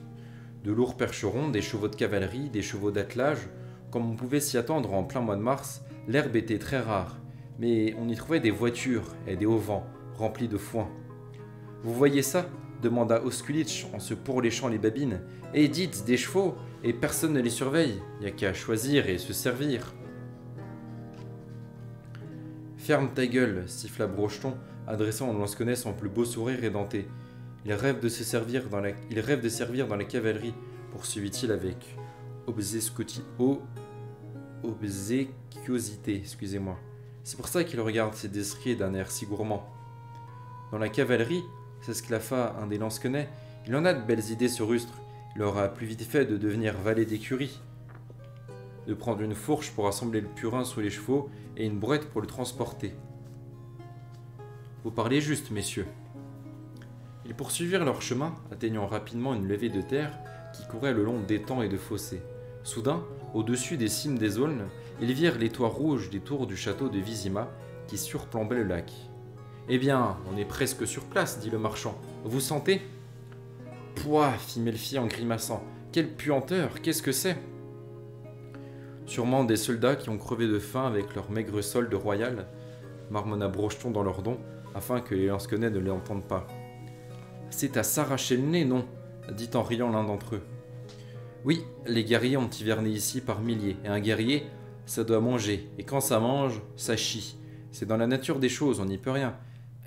De lourds percherons, des chevaux de cavalerie, des chevaux d'attelage. Comme on pouvait s'y attendre en plein mois de mars, l'herbe était très rare, mais on y trouvait des voitures et des auvents remplis de foin. « Vous voyez ça ?» demanda Oskulich en se pourléchant les babines. « Et dites, des chevaux, et personne ne les surveille, il n'y a qu'à choisir et se servir. » « Ferme ta gueule, siffla Brocheton, adressant au lansquenet son plus beau sourire édenté. Il rêve de servir dans la cavalerie, poursuivit-il avec obséquiosité, excusez-moi. C'est pour ça qu'il regarde ses destriers d'un air si gourmand. Dans la cavalerie, s'esclaffa un des lansquenets, il en a de belles idées ce rustre. Il aura plus vite fait de devenir valet d'écurie, de prendre une fourche pour assembler le purin sous les chevaux et une brouette pour le transporter. Vous parlez juste, messieurs. Ils poursuivirent leur chemin, atteignant rapidement une levée de terre qui courait le long d'étangs et de fossés. Soudain, au-dessus des cimes des aulnes, ils virent les toits rouges des tours du château de Vizima qui surplombaient le lac. « Eh bien, on est presque sur place, dit le marchand. Vous sentez ?»« Pouah !» fit Melfi en grimaçant. « Quelle puanteur! Qu'est-ce que c'est ?» Sûrement des soldats qui ont crevé de faim avec leur maigre solde royal, marmonna Brocheton dans leur don, afin que les lansquenets ne l'entendent pas. « C'est à s'arracher le nez, non ?» dit en riant l'un d'entre eux. « Oui, les guerriers ont hiverné ici par milliers, et un guerrier, ça doit manger, et quand ça mange, ça chie. C'est dans la nature des choses, on n'y peut rien.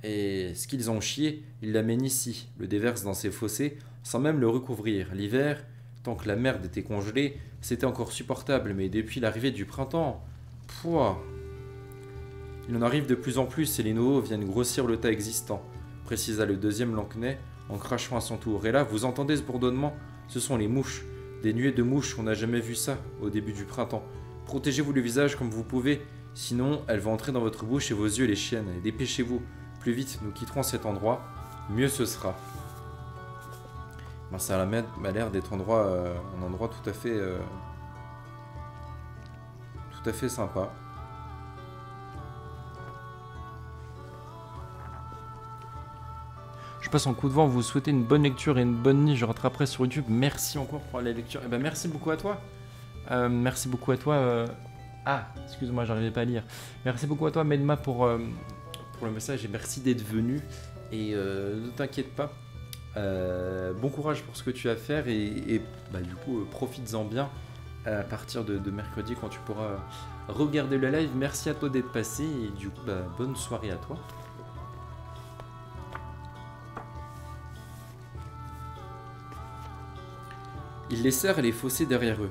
Et ce qu'ils ont chié, ils l'amènent ici, le déversent dans ces fossés, sans même le recouvrir. L'hiver, tant que la merde était congelée, c'était encore supportable, mais depuis l'arrivée du printemps, pouah. Il en arrive de plus en plus et les nouveaux viennent grossir le tas existant, précisa le deuxième lansquenet en crachant à son tour. Et là, vous entendez ce bourdonnement? Ce sont les mouches. Des nuées de mouches, on n'a jamais vu ça au début du printemps. Protégez-vous le visage comme vous pouvez, sinon elles vont entrer dans votre bouche et vos yeux, les chiennes. Et dépêchez-vous, plus vite nous quitterons cet endroit, mieux ce sera. Ben, ça m'a l'air d'être un endroit tout à fait sympa. Je passe en coup de vent, vous souhaitez une bonne lecture et une bonne nuit, je rattraperai sur YouTube. Merci encore pour la lecture. Et ben merci beaucoup à toi. Merci beaucoup à toi. Ah, excuse-moi, j'arrivais pas à lire. Merci beaucoup à toi, Medma, pour le message et merci d'être venu. Et ne t'inquiète pas. Bon courage pour ce que tu as à faire et bah, du coup, profites-en bien à partir de mercredi quand tu pourras regarder le live. Merci à toi d'être passé et du coup, bah, bonne soirée à toi. Ils laissèrent les fossés derrière eux,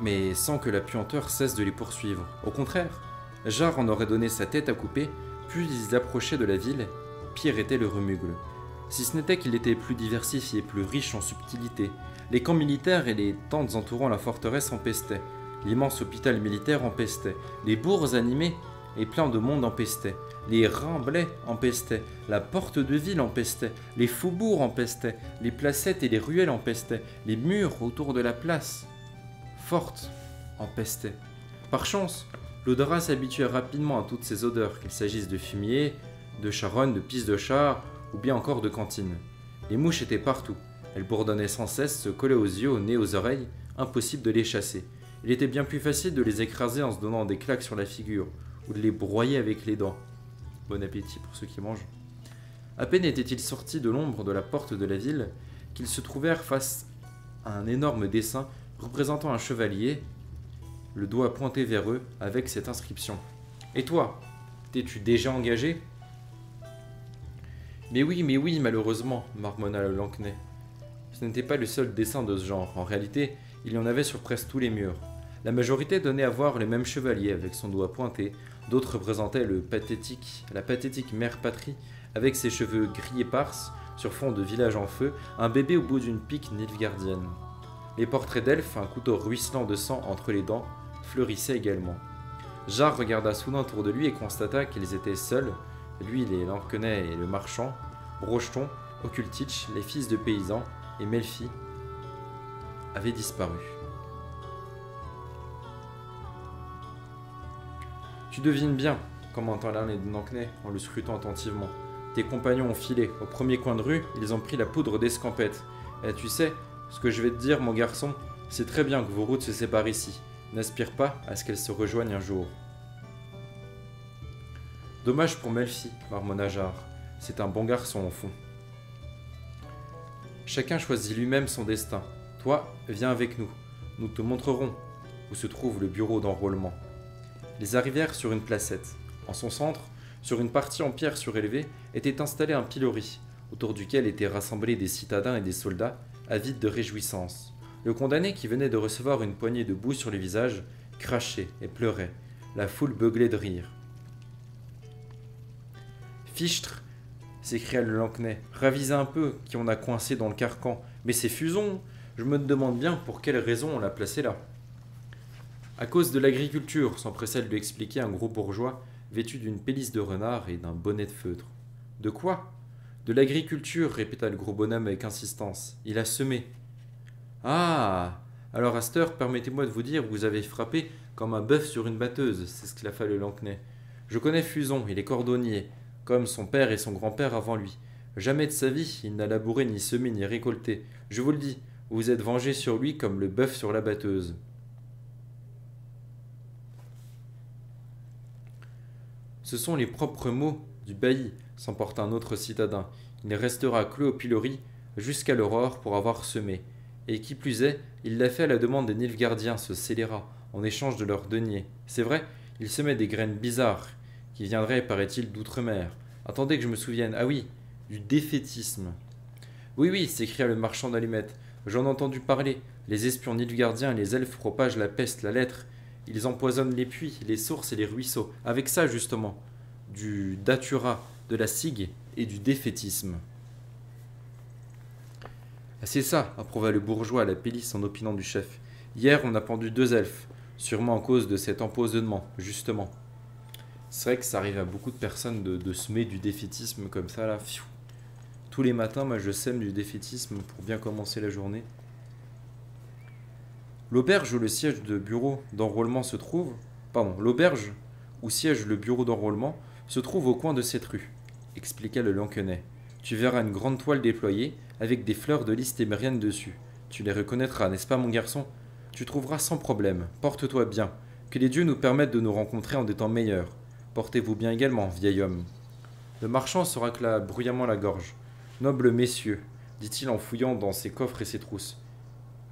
mais sans que la puanteur cesse de les poursuivre. Au contraire, Jard en aurait donné sa tête à couper, plus ils approchaient de la ville, pire était le remugle. Si ce n'était qu'il était plus diversifié, plus riche en subtilité. Les camps militaires et les tentes entourant la forteresse empestaient. L'immense hôpital militaire empestait. Les bourgs animés et pleins de monde empestaient. Les remblais empestaient. La porte de ville empestait. Les faubourgs empestaient. Les placettes et les ruelles empestaient. Les murs autour de la place forte empestaient. Par chance, l'odorat s'habituait rapidement à toutes ces odeurs, qu'il s'agisse de fumier, de charogne, de pisse de char ou bien encore de cantine. Les mouches étaient partout. Elles bourdonnaient sans cesse, se collaient aux yeux, au nez, aux oreilles. Impossible de les chasser. Il était bien plus facile de les écraser en se donnant des claques sur la figure ou de les broyer avec les dents. Bon appétit pour ceux qui mangent. À peine étaient-ils sortis de l'ombre de la porte de la ville qu'ils se trouvèrent face à un énorme dessin représentant un chevalier, le doigt pointé vers eux avec cette inscription. « Et toi, t'es-tu déjà engagé ?»« Mais oui, malheureusement, marmonna le lansquenet. Ce n'était pas le seul dessin de ce genre. En réalité, il y en avait sur presque tous les murs. La majorité donnait à voir le même chevalier avec son doigt pointé. D'autres représentaient la pathétique mère patrie avec ses cheveux gris éparses sur fond de village en feu, un bébé au bout d'une pique nilfgaardienne. Les portraits d'elfes, un couteau ruisselant de sang entre les dents, fleurissaient également. Jard regarda soudain autour de lui et constata qu'ils étaient seuls, lui, les lansquenets et le marchand, Brocheton, Occultich, les fils de paysans, et Melfi, avait disparu. Tu devines bien, commenta l'un des Lancnais en le scrutant attentivement. Tes compagnons ont filé. Au premier coin de rue, ils ont pris la poudre d'escampette. Et tu sais, ce que je vais te dire, mon garçon, c'est très bien que vos routes se séparent ici. N'aspire pas à ce qu'elles se rejoignent un jour. Dommage pour Melfi, marmonna Jard. C'est un bon garçon au fond. Chacun choisit lui-même son destin. Toi, viens avec nous. Nous te montrerons où se trouve le bureau d'enrôlement. Ils arrivèrent sur une placette. En son centre, sur une partie en pierre surélevée, était installé un pilori, autour duquel étaient rassemblés des citadins et des soldats, avides de réjouissance. Le condamné, qui venait de recevoir une poignée de boue sur le visage, crachait et pleurait. La foule beuglait de rire. Fichtre, s'écria le Lancnais, ravisez un peu qui on a coincé dans le carcan. Mais c'est Fuson, je me demande bien pour quelle raison on l'a placé là. À cause de l'agriculture, s'empressa de lui expliquer un gros bourgeois, vêtu d'une pelisse de renard et d'un bonnet de feutre. De quoi? De l'agriculture, répéta le gros bonhomme avec insistance. Il a semé. Ah! Alors à cette heure, permettez-moi de vous dire, vous avez frappé comme un bœuf sur une batteuse, s'esclaffa le Lancnais. Je connais Fuson, il est cordonnier, comme son père et son grand-père avant lui. Jamais de sa vie, il n'a labouré, ni semé, ni récolté. Je vous le dis, vous vous êtes vengé sur lui comme le bœuf sur la batteuse. Ce sont les propres mots du bailli, s'emporta un autre citadin. Il restera clos au pilori jusqu'à l'aurore pour avoir semé. Et qui plus est, il l'a fait à la demande des Nilfgaardiens, ce scélérat, en échange de leurs deniers. C'est vrai, il semait des graines bizarres, qui viendraient, paraît-il, d'outre-mer. Attendez que je me souvienne. Ah oui, du défaitisme. Oui, oui, s'écria le marchand d'allumettes. J'en ai entendu parler. Les espions nilfgaardiens et les elfes propagent la peste, la lettre. Ils empoisonnent les puits, les sources et les ruisseaux. Avec ça, justement. Du datura, de la cigue et du défaitisme. Ah, c'est ça, approuva le bourgeois à la pelisse en opinant du chef. Hier, on a pendu 2 elfes. Sûrement à cause de cet empoisonnement, justement. C'est vrai que ça arrive à beaucoup de personnes de semer du défaitisme comme ça, là. Pfiou. Tous les matins, moi, je sème du défaitisme pour bien commencer la journée. L'auberge où le siège de bureau d'enrôlement se trouve... Pardon, l'auberge où siège le bureau d'enrôlement se trouve au coin de cette rue, expliqua le Lancnais. Tu verras une grande toile déployée avec des fleurs de lys témériennes dessus. Tu les reconnaîtras, n'est-ce pas, mon garçon? Tu trouveras sans problème. Porte-toi bien. Que les dieux nous permettent de nous rencontrer en des temps meilleurs. Portez-vous bien également, vieil homme. Le marchand se racla bruyamment la gorge. Nobles messieurs, dit-il en fouillant dans ses coffres et ses trousses.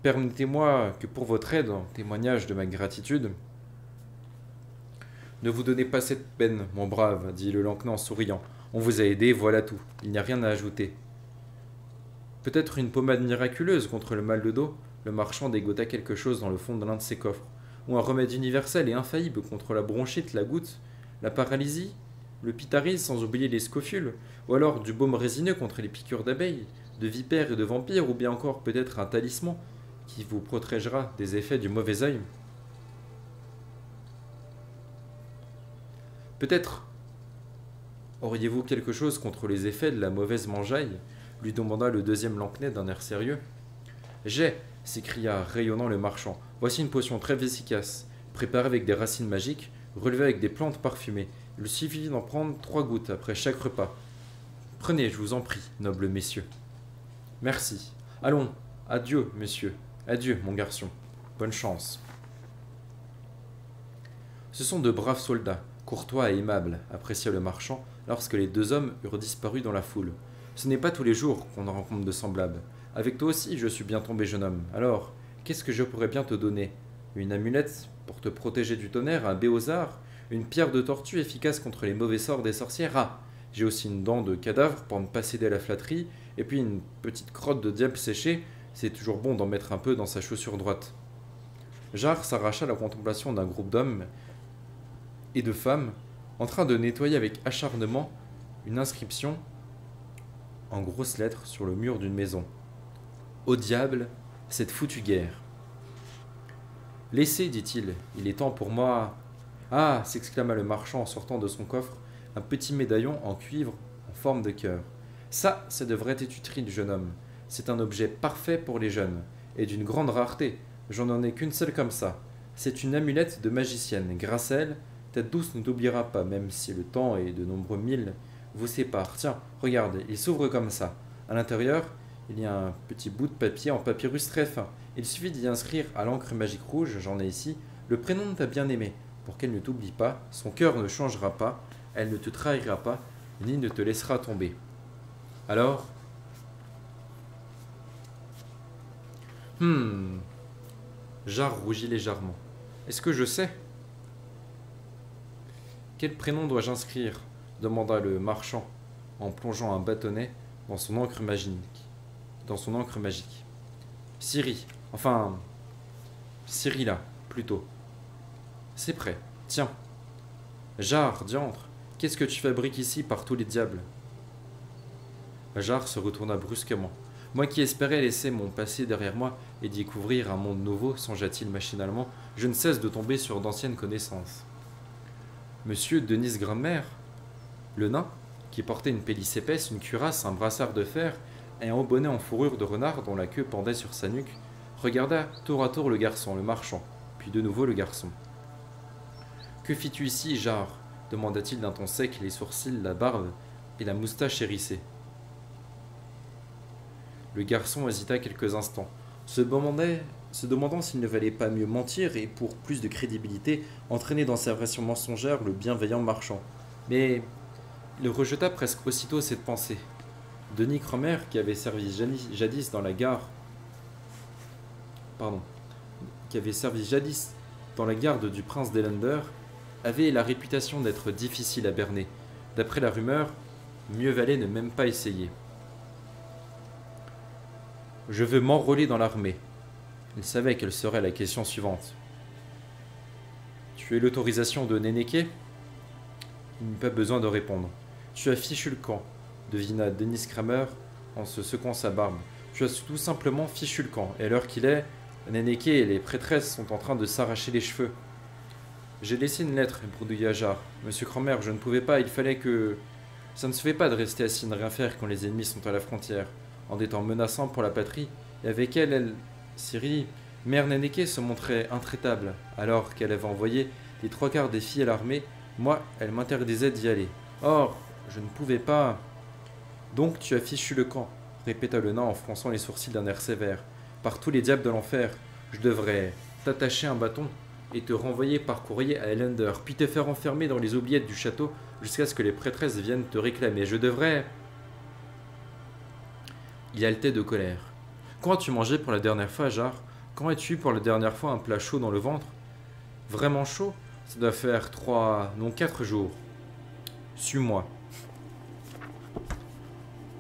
Permettez-moi que pour votre aide, en témoignage de ma gratitude... Ne vous donnez pas cette peine, mon brave, dit le Lancnais en souriant. On vous a aidé, voilà tout. Il n'y a rien à ajouter. Peut-être une pommade miraculeuse contre le mal de dos? Le marchand dégota quelque chose dans le fond de l'un de ses coffres. Ou un remède universel et infaillible contre la bronchite, la goutte, la paralysie, le pitharisme, sans oublier les scofules, ou alors du baume résineux contre les piqûres d'abeilles, de vipères et de vampires, ou bien encore peut-être un talisman qui vous protégera des effets du mauvais œil. Peut-être auriez-vous quelque chose contre les effets de la mauvaise mangeaille? Lui demanda le deuxième Lancnais d'un air sérieux. J'ai, s'écria rayonnant le marchand. Voici une potion très efficace, préparée avec des racines magiques, relevée avec des plantes parfumées. Il suffit d'en prendre 3 gouttes après chaque repas. Prenez, je vous en prie, nobles messieurs. Merci. Allons, adieu, monsieur. Adieu, mon garçon. Bonne chance. Ce sont de braves soldats, courtois et aimables, apprécia le marchand lorsque les 2 hommes eurent disparu dans la foule. Ce n'est pas tous les jours qu'on en rencontre de semblables. Avec toi aussi, je suis bien tombé, jeune homme. Alors, qu'est-ce que je pourrais bien te donner? Une amulette pour te protéger du tonnerre, un béosard, une pierre de tortue efficace contre les mauvais sorts des sorcières. Ah, j'ai aussi une dent de cadavre pour ne pas céder à la flatterie, et puis une petite crotte de diable séchée. C'est toujours bon d'en mettre un peu dans sa chaussure droite. Jard s'arracha à la contemplation d'un groupe d'hommes et de femmes en train de nettoyer avec acharnement une inscription en grosses lettres sur le mur d'une maison. Au diable, cette foutue guerre. Laissez, dit-il, il est temps pour moi. Ah, s'exclama le marchand en sortant de son coffre un petit médaillon en cuivre en forme de cœur. Ça devrait être utile, jeune homme. C'est un objet parfait pour les jeunes. et d'une grande rareté. J'en en ai qu'une seule comme ça. C'est une amulette de magicienne. Grâce à elle, Tête douce ne t'oubliera pas, même si le temps et de nombreux milles vous séparent. Tiens, regarde, il s'ouvre comme ça. À l'intérieur, il y a un petit bout de papier en papyrus très fin. Il suffit d'y inscrire à l'encre magique rouge, j'en ai ici, le prénom de ta bien-aimée, pour qu'elle ne t'oublie pas, son cœur ne changera pas, elle ne te trahira pas, ni ne te laissera tomber. Alors, Jarre rougit légèrement. Est-ce que je sais? Quel prénom dois-je inscrire? Demanda le marchand, en plongeant un bâtonnet dans son encre magique. Ciri, enfin, Cyrilla, plutôt. C'est prêt. Tiens. Jarre, diantre, qu'est-ce que tu fabriques ici par tous les diables? Jarre se retourna brusquement. Moi qui espérais laisser mon passé derrière moi et découvrir un monde nouveau, songea-t-il machinalement, je ne cesse de tomber sur d'anciennes connaissances. Monsieur Denis Grammer, le nain, qui portait une pelisse épaisse, une cuirasse, un brassard de fer et un haut bonnet en fourrure de renard dont la queue pendait sur sa nuque, regarda tour à tour le garçon, le marchand, puis de nouveau le garçon. Que fis-tu ici, Jarre? Demanda-t-il d'un ton sec, les sourcils, la barbe et la moustache hérissée. Le garçon hésita quelques instants, se demandant s'il ne valait pas mieux mentir et, pour plus de crédibilité, entraîner dans sa version mensongère le bienveillant marchand. Mais il rejeta presque aussitôt cette pensée. Denis Cromer, qui avait servi jadis dans la gare... qui avait servi jadis dans la garde du prince d'Elander, avait la réputation d'être difficile à berner. D'après la rumeur, mieux valait ne même pas essayer. Je veux m'enrôler dans l'armée. Il savait quelle serait la question suivante. Tu as l'autorisation de Nénéké? Il n'eut pas besoin de répondre. Tu as fichu le camp, devina Denis Kramer en se secouant sa barbe. Tu as tout simplement fichu le camp, et à l'heure qu'il est, Nénéké et les prêtresses sont en train de s'arracher les cheveux. J'ai laissé une lettre, bredouilla Jarre. Monsieur Kramer, je ne pouvais pas, il fallait que... Ça ne se fait pas de rester assis ne rien faire quand les ennemis sont à la frontière. En des temps menaçants pour la patrie, et avec elle, Ciri, mère Nénéké se montrait intraitable, alors qu'elle avait envoyé les trois quarts des filles à l'armée, moi, elle m'interdisait d'y aller. Or, je ne pouvais pas... Donc tu as fichu le camp, répéta le nain en fronçant les sourcils d'un air sévère. Par tous les diables de l'enfer, je devrais t'attacher un bâton et te renvoyer par courrier à Ellender, puis te faire enfermer dans les oubliettes du château jusqu'à ce que les prêtresses viennent te réclamer. Je devrais... Il haletait de colère. Quand as-tu mangé pour la dernière fois, Jarre? Quand as-tu eu pour la dernière fois un plat chaud dans le ventre? Vraiment chaud? Ça doit faire 4 jours. Suis-moi.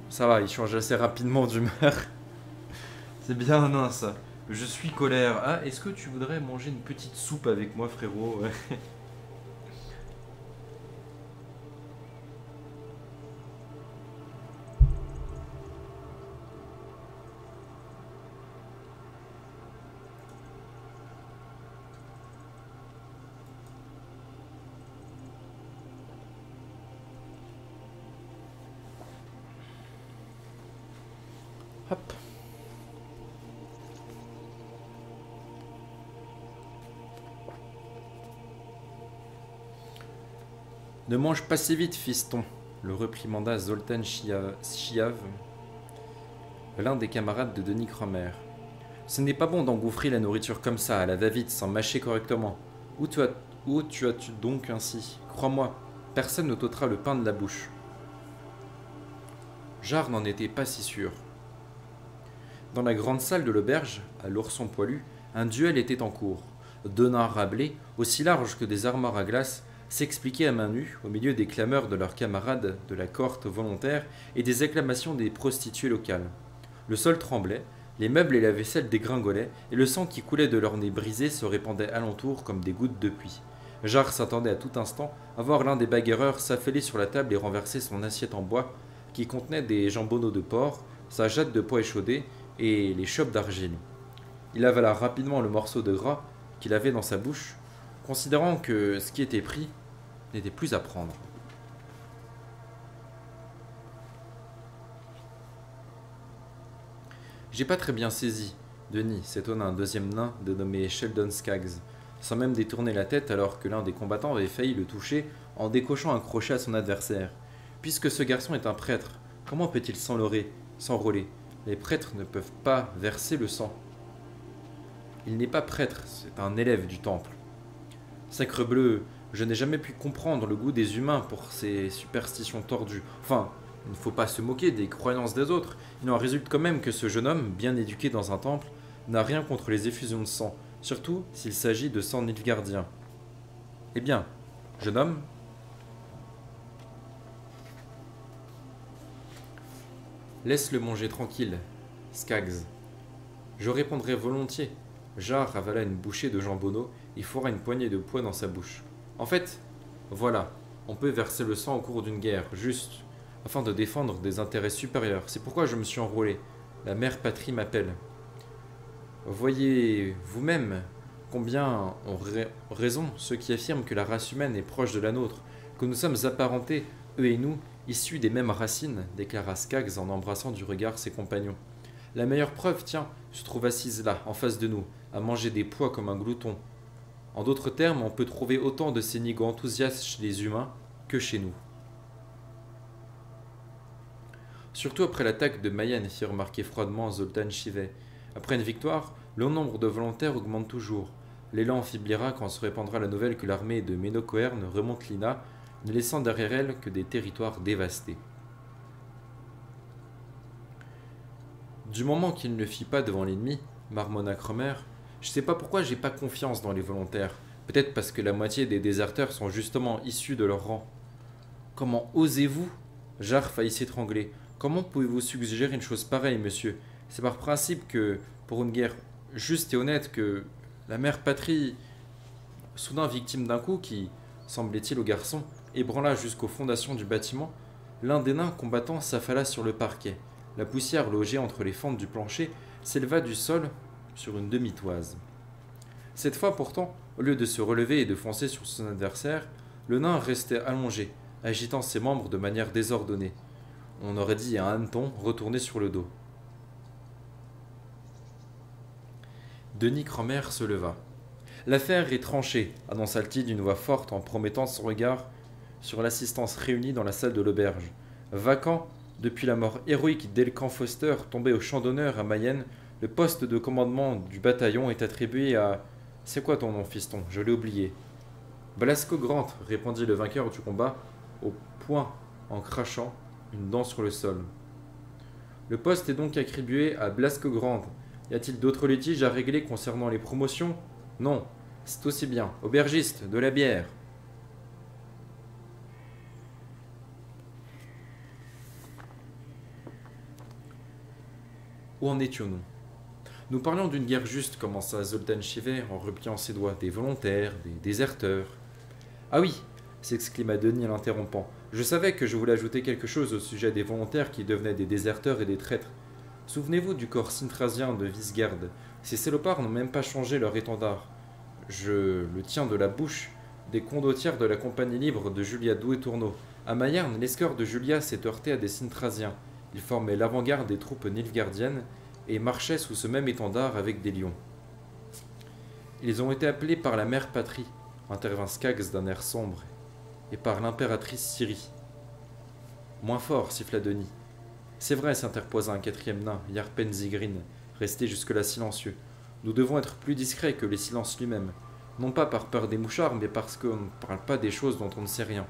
Ça va, il change assez rapidement d'humeur. C'est bien nain ça. Je suis colère. Ah, est-ce que tu voudrais manger une petite soupe avec moi, frérot? Hop. Ne mange pas si vite, fiston, le réprimanda Zoltan Chiav, l'un des camarades de Denis Cromer. Ce n'est pas bon d'engouffrer la nourriture comme ça, à la va-vite, sans mâcher correctement. Où tu as-tu donc ainsi? Crois-moi, personne ne t'ôtera le pain de la bouche. Jarre n'en était pas si sûr. Dans la grande salle de l'auberge, à l'ourson poilu, un duel était en cours. Deux nains rablés, aussi larges que des armoires à glace, s'expliquaient à main nue, au milieu des clameurs de leurs camarades de la cohorte volontaire et des acclamations des prostituées locales. Le sol tremblait, les meubles et la vaisselle dégringolaient, et le sang qui coulait de leurs nez brisés se répandait alentour comme des gouttes de pluie. Jarre s'attendait à tout instant à voir l'un des bagarreurs s'affaler sur la table et renverser son assiette en bois, qui contenait des jambonneaux de porc, sa jatte de pois échaudés et les chopes d'argile. Il avala rapidement le morceau de gras qu'il avait dans sa bouche, considérant que ce qui était pris n'était plus à prendre. J'ai pas très bien saisi, Denis, s'étonna un deuxième nain dénommé Sheldon Skaggs, sans même détourner la tête alors que l'un des combattants avait failli le toucher en décochant un crochet à son adversaire. Puisque ce garçon est un prêtre, comment peut-il s'enrôler? Les prêtres ne peuvent pas verser le sang. Il n'est pas prêtre, c'est un élève du temple. Sacrebleu, je n'ai jamais pu comprendre le goût des humains pour ces superstitions tordues. Enfin, il ne faut pas se moquer des croyances des autres. Il en résulte quand même que ce jeune homme, bien éduqué dans un temple, n'a rien contre les effusions de sang, surtout s'il s'agit de sang nilfgaardien. Eh bien, jeune homme, laisse-le manger tranquille, Skaggs. Je répondrai volontiers. Jarre avala une bouchée de jambonneau et fourra une poignée de pois dans sa bouche. En fait, voilà, on peut verser le sang au cours d'une guerre, juste, afin de défendre des intérêts supérieurs. C'est pourquoi je me suis enrôlé. La mère patrie m'appelle. Voyez vous-même combien ont raison ceux qui affirment que la race humaine est proche de la nôtre, que nous sommes apparentés, eux et nous, issus des mêmes racines, déclara Skaggs en embrassant du regard ses compagnons. La meilleure preuve, tiens, se trouve assise là, en face de nous, à manger des pois comme un glouton. En d'autres termes, on peut trouver autant de ces nigauds enthousiastes chez les humains que chez nous. Surtout après l'attaque de Mayenne, fit remarquer froidement Zoltan Chivet. Après une victoire, le nombre de volontaires augmente toujours. L'élan affaiblira quand se répandra la nouvelle que l'armée de Ménocoerne remonte l'Ina, ne laissant derrière elle que des territoires dévastés. Du moment qu'il ne le fit pas devant l'ennemi, marmonna Cromer, je sais pas pourquoi j'ai pas confiance dans les volontaires. Peut-être parce que la moitié des déserteurs sont justement issus de leur rang. Comment osez-vous? Jarre faillit s'étrangler. Comment pouvez-vous suggérer une chose pareille, monsieur? C'est par principe que, pour une guerre juste et honnête, que la mère patrie, soudain victime d'un coup qui, semblait-il au garçon, ébranla jusqu'aux fondations du bâtiment, l'un des nains combattants s'affala sur le parquet. La poussière logée entre les fentes du plancher s'éleva du sol sur une demi-toise. Cette fois pourtant, au lieu de se relever et de foncer sur son adversaire, le nain restait allongé, agitant ses membres de manière désordonnée. On aurait dit un hanneton retourné sur le dos. Denis Cromer se leva. L'affaire est tranchée, annonça-t-il d'une voix forte en promettant son regard sur l'assistance réunie dans la salle de l'auberge. Vacant, depuis la mort héroïque d'Elkan Foster tombé au champ d'honneur à Mayenne, le poste de commandement du bataillon est attribué à... C'est quoi ton nom, fiston? Je l'ai oublié. Blasco Grant, répondit le vainqueur du combat, au poing en crachant une dent sur le sol. Le poste est donc attribué à Blasco Grant. Y a-t-il d'autres litiges à régler concernant les promotions? Non, c'est aussi bien. Aubergiste, de la bière. Où en étions-nous? Nous parlions d'une guerre juste, commença Zoltan Chivet en repliant ses doigts. Des volontaires, des déserteurs. Ah oui, s'exclama Denis en l'interrompant. Je savais que je voulais ajouter quelque chose au sujet des volontaires qui devenaient des déserteurs et des traîtres. Souvenez-vous du corps sintrasien de Visgarde. Ces salopards n'ont même pas changé leur étendard. Je le tiens de la bouche des condottières de la compagnie libre de Julia Douai-Tourneau. À Mayerne, l'escorte de Julia s'est heurté à des sintrasiens. Ils formaient l'avant-garde des troupes nilfgaardiennes et marchaient sous ce même étendard avec des lions. Ils ont été appelés par la mère patrie, intervint Skaggs d'un air sombre, et par l'impératrice Syrie. Moins fort, siffla Denis. C'est vrai, s'interposa un quatrième nain, Yarpen Zygrin, resté jusque-là silencieux. Nous devons être plus discrets que les silences lui-même, non pas par peur des mouchards, mais parce qu'on ne parle pas des choses dont on ne sait rien.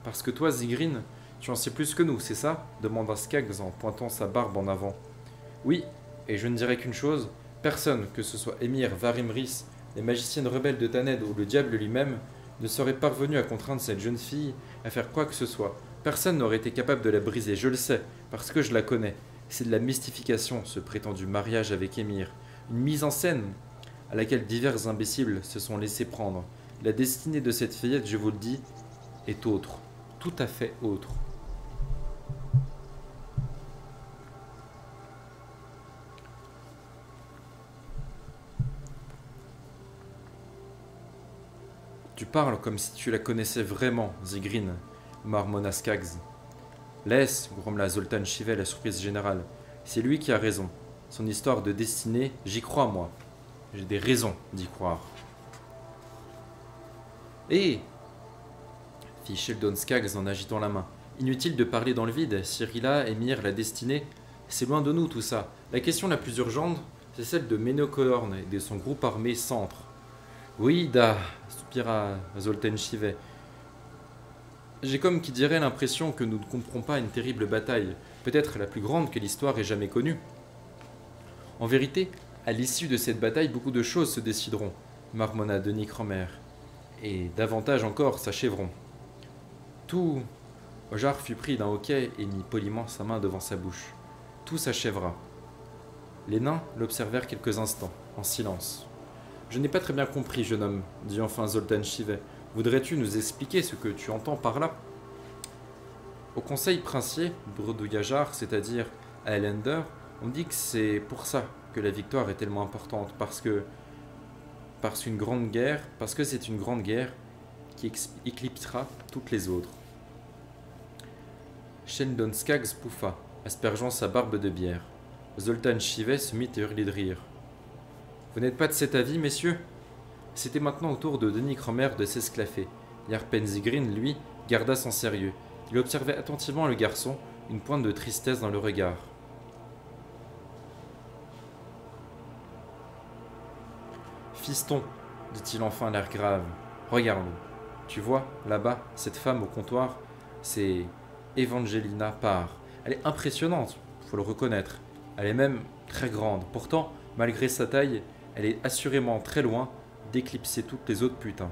Parce que toi, Zygrin, tu en sais plus que nous, c'est ça? Demanda Skaggs en pointant sa barbe en avant. Oui, et je ne dirai qu'une chose, personne, que ce soit Émir, Varimris, les magiciennes rebelles de Taned ou le diable lui-même, ne serait parvenu à contraindre cette jeune fille à faire quoi que ce soit. Personne n'aurait été capable de la briser, je le sais, parce que je la connais. C'est de la mystification, ce prétendu mariage avec Émir. Une mise en scène à laquelle divers imbéciles se sont laissés prendre. La destinée de cette fillette, je vous le dis, est autre. Tout à fait autre. Tu parles comme si tu la connaissais vraiment, Zygrin, marmonna Skaggs. Laisse, grommela Zoltan Chivet, la surprise générale. C'est lui qui a raison. Son histoire de destinée, j'y crois, moi. J'ai des raisons d'y croire. Hé fit Sheldon Skaggs en agitant la main. Inutile de parler dans le vide. Cyrilla, Émir, la destinée, c'est loin de nous tout ça. La question la plus urgente, c'est celle de Ménocorn et de son groupe armé centre. Oui, da, soupira Zoltan Chivet. J'ai comme qui dirait l'impression que nous ne comprons pas une terrible bataille, peut-être la plus grande que l'histoire ait jamais connue. En vérité, à l'issue de cette bataille, beaucoup de choses se décideront, marmonna Denis Cromer, et davantage encore s'achèveront. Tout... Ojar fut pris d'un hoquet et mit poliment sa main devant sa bouche. Tout s'achèvera. Les nains l'observèrent quelques instants, en silence. Je n'ai pas très bien compris, jeune homme, dit enfin Zoltan Chivet. Voudrais-tu nous expliquer ce que tu entends par là? Au conseil princier, bredouilla Jar, c'est-à-dire à Highlander, on dit que c'est pour ça que la victoire est tellement importante, parce que c'est une grande guerre qui éclipsera toutes les autres. Sheldon Skaggs pouffa, aspergeant sa barbe de bière. Zoltan Chivet se mit à hurler de rire. Vous n'êtes pas de cet avis, messieurs? C'était maintenant au tour de Denis Cromer de s'esclaffer. Yarpen Zygrin, lui, garda son sérieux. Il observait attentivement le garçon, une pointe de tristesse dans le regard. Fiston, dit-il enfin l'air grave, regarde. Tu vois, là-bas, cette femme au comptoir, c'est Evangelina Parr. Elle est impressionnante, faut le reconnaître. Elle est même très grande. Pourtant, malgré sa taille, elle est assurément très loin d'éclipser toutes les autres putains.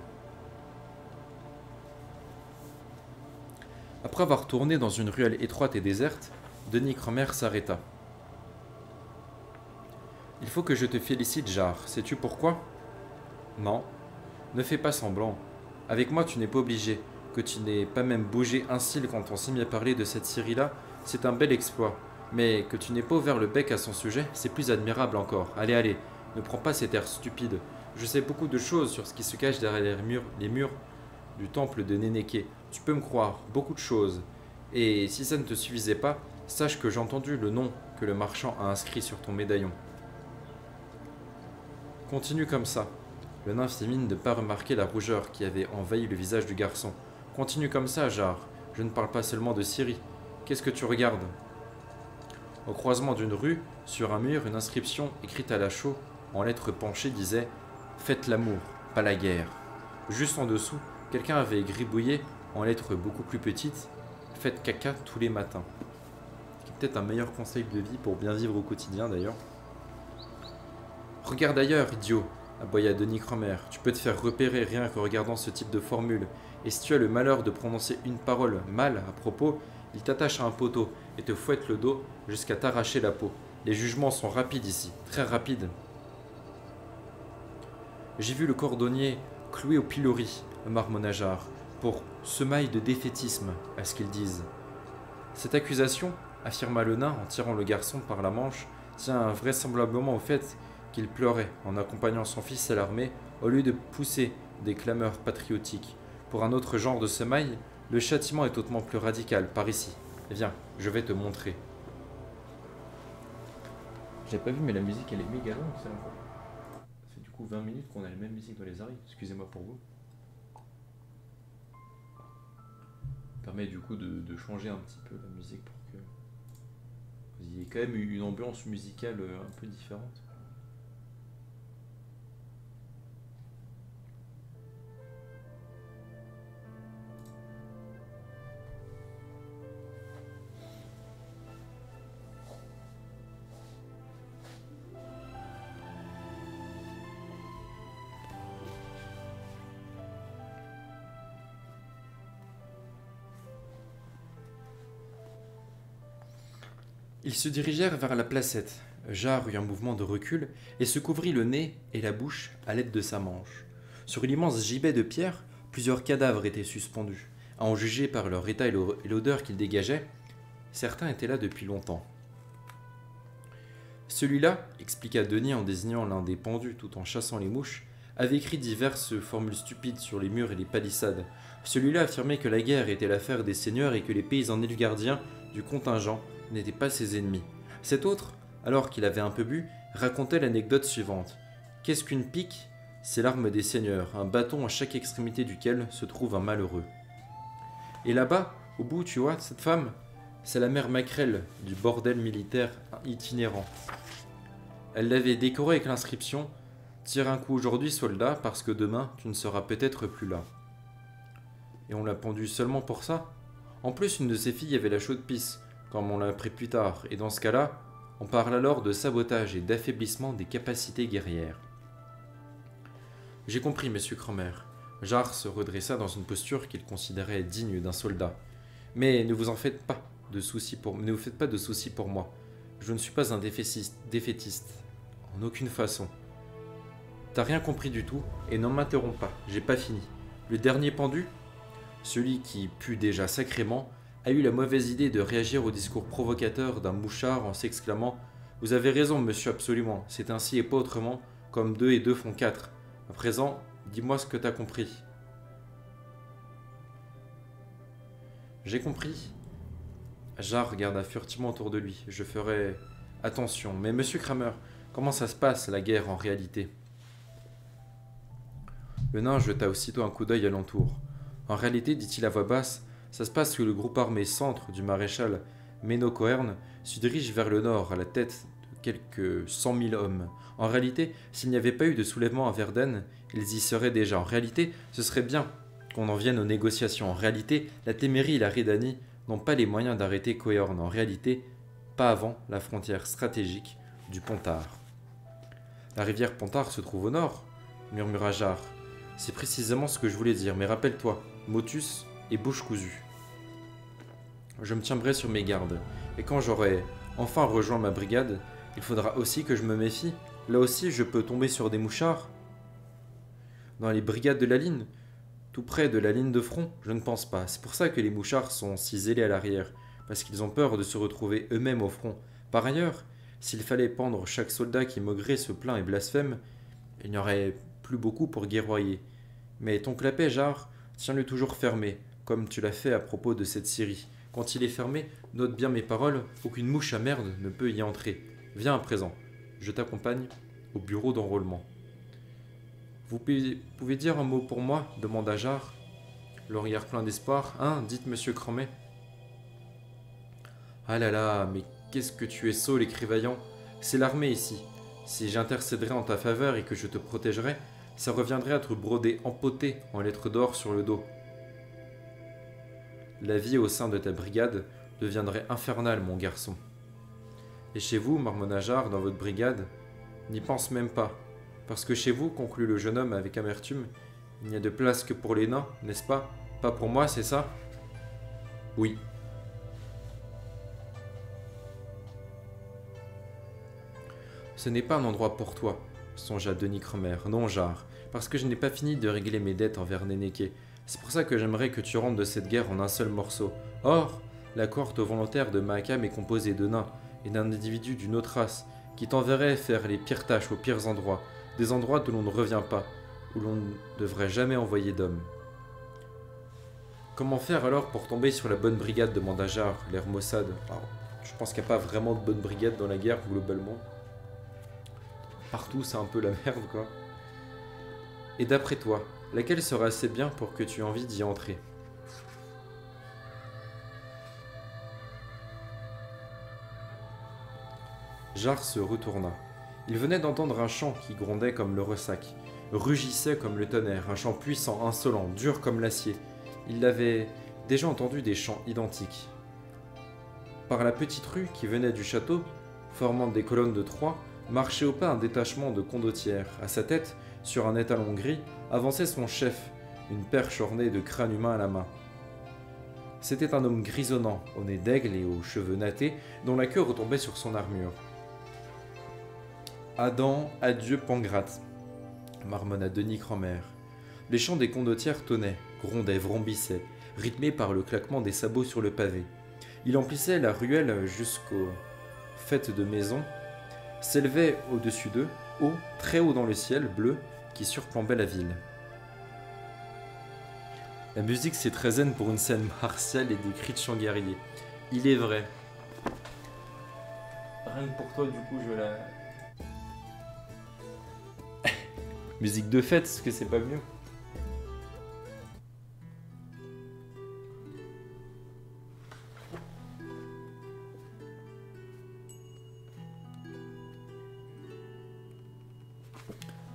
Après avoir tourné dans une ruelle étroite et déserte, Denis Cromer s'arrêta. Il faut que je te félicite, Jar. Sais-tu pourquoi? Non. Ne fais pas semblant. Avec moi, tu n'es pas obligé. Que tu n'aies pas même bougé un cil quand on s'est mis à parler de cette Syrie-là, c'est un bel exploit. Mais que tu n'aies pas ouvert le bec à son sujet, c'est plus admirable encore. Allez, allez, ne prends pas cet air stupide. Je sais beaucoup de choses sur ce qui se cache derrière les murs du temple de Nénéké. Tu peux me croire, beaucoup de choses. Et si ça ne te suffisait pas, sache que j'ai entendu le nom que le marchand a inscrit sur ton médaillon. Continue comme ça. Le nain fit mine de ne pas remarquer la rougeur qui avait envahi le visage du garçon. Continue comme ça, Jar. Je ne parle pas seulement de Syrie. Qu'est-ce que tu regardes? Au croisement d'une rue, sur un mur, une inscription écrite à la chaux, en lettres penchées, disait « Faites l'amour, pas la guerre ». Juste en dessous, quelqu'un avait gribouillé, en lettres beaucoup plus petites, « Faites caca tous les matins ». C'est peut-être un meilleur conseil de vie pour bien vivre au quotidien d'ailleurs. « Regarde ailleurs, idiot !» aboya Denis Cromer. « Tu peux te faire repérer rien qu'en regardant ce type de formule. Et si tu as le malheur de prononcer une parole mal à propos, il t'attache à un poteau et te fouette le dos jusqu'à t'arracher la peau. Les jugements sont rapides ici, très rapides. » J'ai vu le cordonnier cloué au pilori, marmonna Jar, pour semaille de défaitisme, à ce qu'ils disent. Cette accusation, affirma le nain en tirant le garçon par la manche, tient vraisemblablement au fait qu'il pleurait en accompagnant son fils à l'armée au lieu de pousser des clameurs patriotiques. Pour un autre genre de semaille, le châtiment est hautement plus radical, par ici. Viens, je vais te montrer. J'ai pas vu, mais la musique elle est méga longue, c'est encore. Ça fait du coup 20 minutes qu'on a la même musique dans les oreilles, excusez-moi pour vous. Ça permet du coup de changer un petit peu la musique pour que vous ayez quand même une ambiance musicale un peu différente. Ils se dirigèrent vers la placette. Jar eut un mouvement de recul et se couvrit le nez et la bouche à l'aide de sa manche. Sur l'immense gibet de pierre, plusieurs cadavres étaient suspendus. À en juger par leur état et l'odeur qu'ils dégageaient, certains étaient là depuis longtemps. Celui-là, expliqua Denis en désignant l'un des pendus tout en chassant les mouches, avait écrit diverses formules stupides sur les murs et les palissades. Celui-là affirmait que la guerre était l'affaire des seigneurs et que les paysans nilfgaardiens du contingent n'étaient pas ses ennemis. Cet autre alors qu'il avait un peu bu, racontait l'anecdote suivante. Qu'est-ce qu'une pique? C'est l'arme des seigneurs, un bâton à chaque extrémité duquel se trouve un malheureux. Et là-bas, au bout, tu vois, cette femme, c'est la mère Macrel du bordel militaire itinérant. Elle l'avait décorée avec l'inscription « Tire un coup aujourd'hui, soldat, parce que demain, tu ne seras peut-être plus là. » Et on l'a pendue seulement pour ça. En plus, une de ses filles avait la chaude pisse, comme on l'a appris plus tard, et dans ce cas-là, on parle alors de sabotage et d'affaiblissement des capacités guerrières. J'ai compris, monsieur Cromer. Jarre se redressa dans une posture qu'il considérait digne d'un soldat. Mais ne vous faites pas de soucis pour moi. Je ne suis pas un défaitiste. En aucune façon. T'as rien compris du tout, et n'en m'interromps pas, j'ai pas fini. Le dernier pendu, celui qui pue déjà sacrément, a eu la mauvaise idée de réagir au discours provocateur d'un mouchard en s'exclamant « Vous avez raison, monsieur, absolument, c'est ainsi et pas autrement, comme 2 et 2 font 4. À présent, dis-moi ce que t'as compris. » J'ai compris. Jarre regarda furtivement autour de lui. Je ferai attention. Mais monsieur Kramer, comment ça se passe, la guerre, en réalité? Le nain jeta aussitôt un coup d'œil alentour. En réalité, dit-il à voix basse, ça se passe que le groupe armé centre du maréchal Méno-Cohern se dirige vers le nord à la tête de quelques 100 000 hommes. En réalité, s'il n'y avait pas eu de soulèvement à Verden, ils y seraient déjà. En réalité, ce serait bien qu'on en vienne aux négociations. En réalité, la Témérie et la Rhédanie n'ont pas les moyens d'arrêter Cohern. En réalité, pas avant la frontière stratégique du Pontard. La rivière Pontard se trouve au nord, murmura Jarre. C'est précisément ce que je voulais dire, mais rappelle-toi, motus et bouche cousue. Je me tiendrai sur mes gardes, et quand j'aurai enfin rejoint ma brigade, il faudra aussi que je me méfie. Là aussi, je peux tomber sur des mouchards. Dans les brigades de la ligne, tout près de la ligne de front, je ne pense pas. C'est pour ça que les mouchards sont si zélés à l'arrière, parce qu'ils ont peur de se retrouver eux-mêmes au front. Par ailleurs, s'il fallait pendre chaque soldat qui maugrait, se plaint et blasphème, il n'y aurait plus beaucoup pour guerroyer. Mais ton clapet, Jarre, tiens-le toujours fermé, comme tu l'as fait à propos de cette scierie. Quand il est fermé, note bien mes paroles, aucune mouche à merde ne peut y entrer. Viens à présent, je t'accompagne au bureau d'enrôlement. Vous pouvez dire un mot pour moi demanda Jarre, le regard plein d'espoir. Hein, dites monsieur Cramet. Ah là là, mais qu'est-ce que tu es sot, l'écrivaillant. C'est l'armée ici. Si j'intercéderais en ta faveur et que je te protégerais, ça reviendrait à te broder empoté en lettres d'or sur le dos. La vie au sein de ta brigade deviendrait infernale, mon garçon. Et chez vous, marmonna Jarre, dans votre brigade, n'y pense même pas. Parce que chez vous, conclut le jeune homme avec amertume, il n'y a de place que pour les nains, n'est-ce pas? Pas pour moi, c'est ça? Oui. Ce n'est pas un endroit pour toi, songea Denis Cromer. Non, Jarre, parce que je n'ai pas fini de régler mes dettes envers Nénéké. C'est pour ça que j'aimerais que tu rentres de cette guerre en un seul morceau. Or, la cohorte volontaire de Mahakam est composée de nains et d'un individu d'une autre race, qui t'enverrait faire les pires tâches aux pires endroits, des endroits d'où l'on ne revient pas, où l'on ne devrait jamais envoyer d'hommes. Comment faire alors pour tomber sur la bonne brigade demanda Jarre, l'air maussade. Alors, je pense qu'il n'y a pas vraiment de bonne brigade dans la guerre, globalement. Partout, c'est un peu la merde, quoi. Et d'après toi, laquelle serait assez bien pour que tu aies envie d'y entrer? Jarre se retourna. Il venait d'entendre un chant qui grondait comme le ressac, rugissait comme le tonnerre, un chant puissant, insolent, dur comme l'acier. Il avait déjà entendu des chants identiques. Par la petite rue qui venait du château, formant des colonnes de Troie, marchait au pas un détachement de condottières. À sa tête, sur un étalon gris, avançait son chef, une perche ornée de crâne humain à la main. C'était un homme grisonnant, au nez d'aigle et aux cheveux nattés, dont la queue retombait sur son armure. « Adam, adieu Pangrate !» marmonna Denis Cromer. Les chants des condottières tonnaient, grondaient, vrombissaient, rythmés par le claquement des sabots sur le pavé. Il emplissait la ruelle jusqu'aux fêtes de maison, s'élevait au-dessus d'eux, haut, très haut dans le ciel bleu qui surplombait la ville. La musique, c'est très zen pour une scène martiale et des cris de chants guerriers. Il est vrai. rien que pour toi, du coup, je vais la... Musique de fête, est-ce que c'est pas mieux?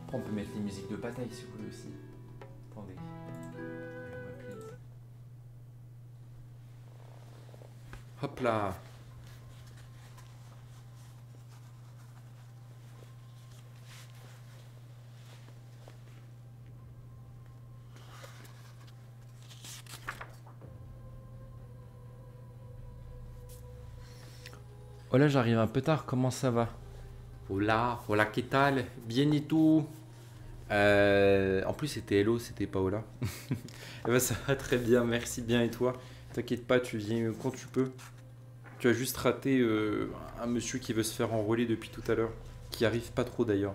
Après, on peut mettre les musiques de bataille si vous voulez aussi. Attendez. Hop là. Oh là, j'arrive un peu tard, comment ça va? Hola, hola, ¿qué tal? Bien et tout. En plus, c'était Hello, c'était Paola. Eh ben, ça va très bien, merci bien. Et toi? T'inquiète pas, tu viens quand tu peux. Tu as juste raté un monsieur qui veut se faire enrôler depuis tout à l'heure. Qui arrive pas trop d'ailleurs.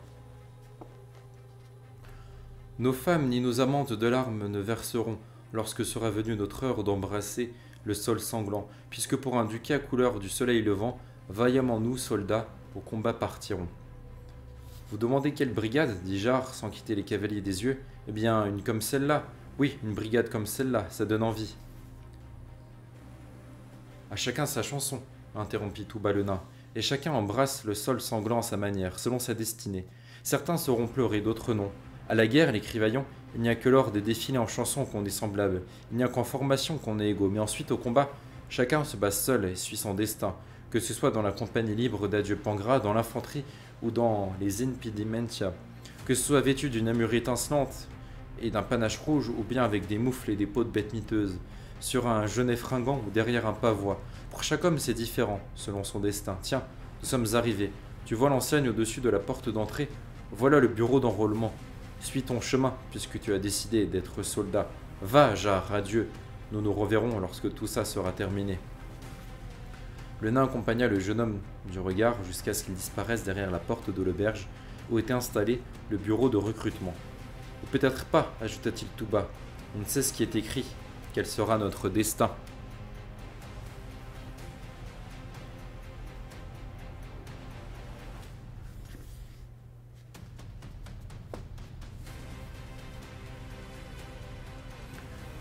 Nos femmes ni nos amantes de larmes ne verseront, lorsque sera venue notre heure d'embrasser le sol sanglant, puisque pour un ducat couleur du soleil levant, vaillamment nous, soldats, au combat partirons. Vous demandez quelle brigade, dit Jard, sans quitter les cavaliers des yeux. Eh bien, une comme celle-là. Oui, une brigade comme celle-là, ça donne envie. À chacun sa chanson, interrompit tout bas le nain, et chacun embrasse le sol sanglant à sa manière, selon sa destinée. Certains sauront pleurer, d'autres non. À la guerre, l'écrivaillon, il n'y a que lors des défilés en chansons qu'on est semblable, il n'y a qu'en formation qu'on est égaux, mais ensuite au combat, chacun se bat seul et suit son destin, que ce soit dans la compagnie libre d'Adieu Pangra, dans l'infanterie ou dans les Impedimenta, que ce soit vêtu d'une armure étincelante et d'un panache rouge, ou bien avec des moufles et des peaux de bêtes miteuses, sur un genet fringant ou derrière un pavois. Pour chaque homme, c'est différent, selon son destin. Tiens, nous sommes arrivés. Tu vois l'enseigne au-dessus de la porte d'entrée? Voilà le bureau d'enrôlement. Suis ton chemin, puisque tu as décidé d'être soldat. Va, Jard, adieu. Nous nous reverrons lorsque tout ça sera terminé. Le nain accompagna le jeune homme du regard jusqu'à ce qu'il disparaisse derrière la porte de l'auberge où était installé le bureau de recrutement. Ou peut-être pas, ajouta-t-il tout bas. On ne sait ce qui est écrit. Quel sera notre destin?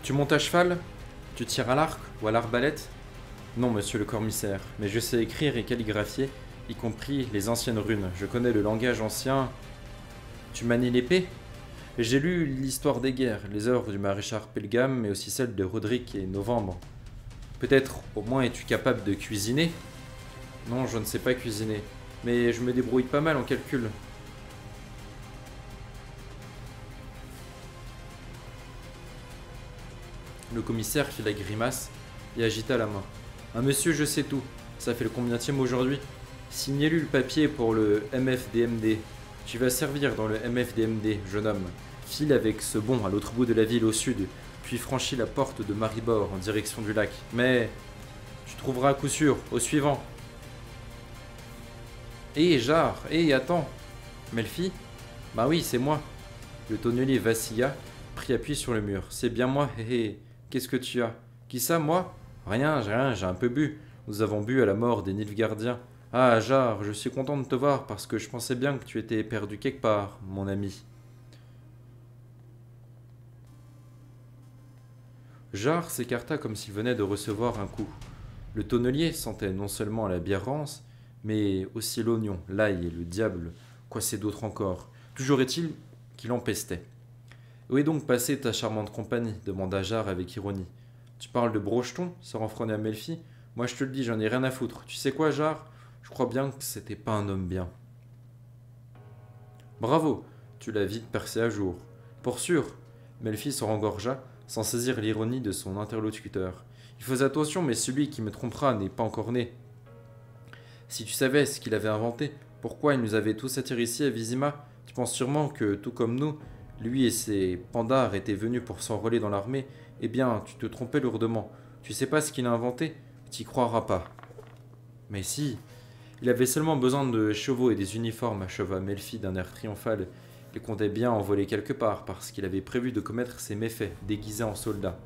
Tu montes à cheval? Tu tires à l'arc ou à l'arbalète? Non, monsieur le commissaire, mais je sais écrire et calligraphier, y compris les anciennes runes. Je connais le langage ancien. Tu manies l'épée? J'ai lu l'histoire des guerres, les œuvres du maréchal Pelgam, mais aussi celles de Roderick et Novembre. Peut-être au moins es-tu capable de cuisiner? Non, je ne sais pas cuisiner, mais je me débrouille pas mal en calcul. Le commissaire fit la grimace et agita la main. Un monsieur, je sais tout. Ça fait le combienième aujourd'hui? Signez-lui le papier pour le MFDMD. Tu vas servir dans le MFDMD, jeune homme. File avec ce bon à l'autre bout de la ville au sud, puis franchis la porte de Maribor en direction du lac. Mais tu trouveras à coup sûr, au suivant. Hé, Jard, hé, attends. Melfi? Bah oui, c'est moi. Le tonnelier vacilla, prit appui sur le mur. C'est bien moi, hé hé. Qu'est-ce que tu as? Qui ça, moi? Rien, j'ai un peu bu. Nous avons bu à la mort des Nilfgaardiens. Ah, Jard, je suis content de te voir parce que je pensais bien que tu étais perdu quelque part, mon ami. Jard s'écarta comme s'il venait de recevoir un coup. Le tonnelier sentait non seulement la bière rance, mais aussi l'oignon, l'ail et le diable. Quoi c'est d'autre encore? Toujours est-il qu'il empestait. Où est donc passée ta charmante compagnie? Demanda Jard avec ironie. Tu parles de Brocheton? Se renfrogna Melfi. Moi je te le dis, j'en ai rien à foutre. Tu sais quoi, Jard? Je crois bien que c'était pas un homme bien. Bravo, tu l'as vite percé à jour. Pour sûr, Melfi se rengorgea, sans saisir l'ironie de son interlocuteur. Il faisait attention, mais celui qui me trompera n'est pas encore né. Si tu savais ce qu'il avait inventé, pourquoi il nous avait tous attirés ici à Vizima, tu penses sûrement que, tout comme nous, lui et ses pandards étaient venus pour s'enrôler dans l'armée. Eh bien, tu te trompais lourdement. Tu sais pas ce qu'il a inventé? T'y croiras pas. Mais si, il avait seulement besoin de chevaux et des uniformes, acheva Melfi d'un air triomphal. Il comptait bien en voler quelque part, parce qu'il avait prévu de commettre ses méfaits, déguisé en soldat.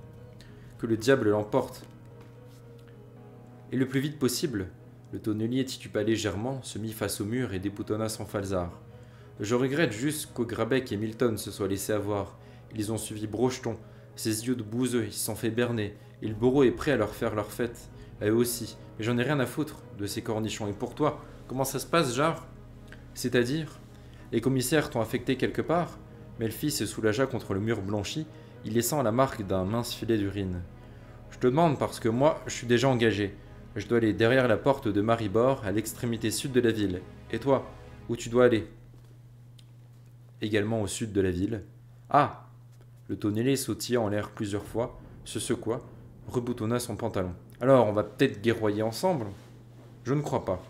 Que le diable l'emporte. Et le plus vite possible, Le tonnelier tituba légèrement, se mit face au mur et déboutonna son falzar. Je regrette juste qu'Augrabec et Milton se soient laissés avoir. Ils ont suivi Brocheton. Ces idiots de bouseux, ils se sont fait berner. Et le bourreau est prêt à leur faire leur fête. À eux aussi. Mais j'en ai rien à foutre de ces cornichons. Et pour toi, comment ça se passe, Jarre? C'est-à-dire? Les commissaires t'ont affecté quelque part? Melfi se soulagea contre le mur blanchi, y laissant la marque d'un mince filet d'urine. Je te demande parce que moi, je suis déjà engagé. Je dois aller derrière la porte de Maribor, à l'extrémité sud de la ville. Et toi, où tu dois aller? Également au sud de la ville. Ah! Le tonnelier sautilla en l'air plusieurs fois, se secoua, reboutonna son pantalon. Alors, on va peut-être guerroyer ensemble? Je ne crois pas.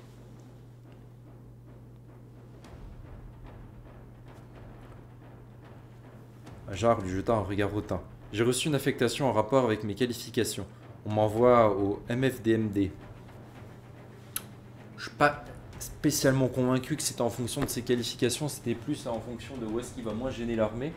Jarre lui jeta un regard hautain. J'ai reçu une affectation en rapport avec mes qualifications. On m'envoie au MFDMD. Je suis pas spécialement convaincu que c'était en fonction de ses qualifications, c'était plus en fonction de où est-ce qu'il va moins gêner l'armée.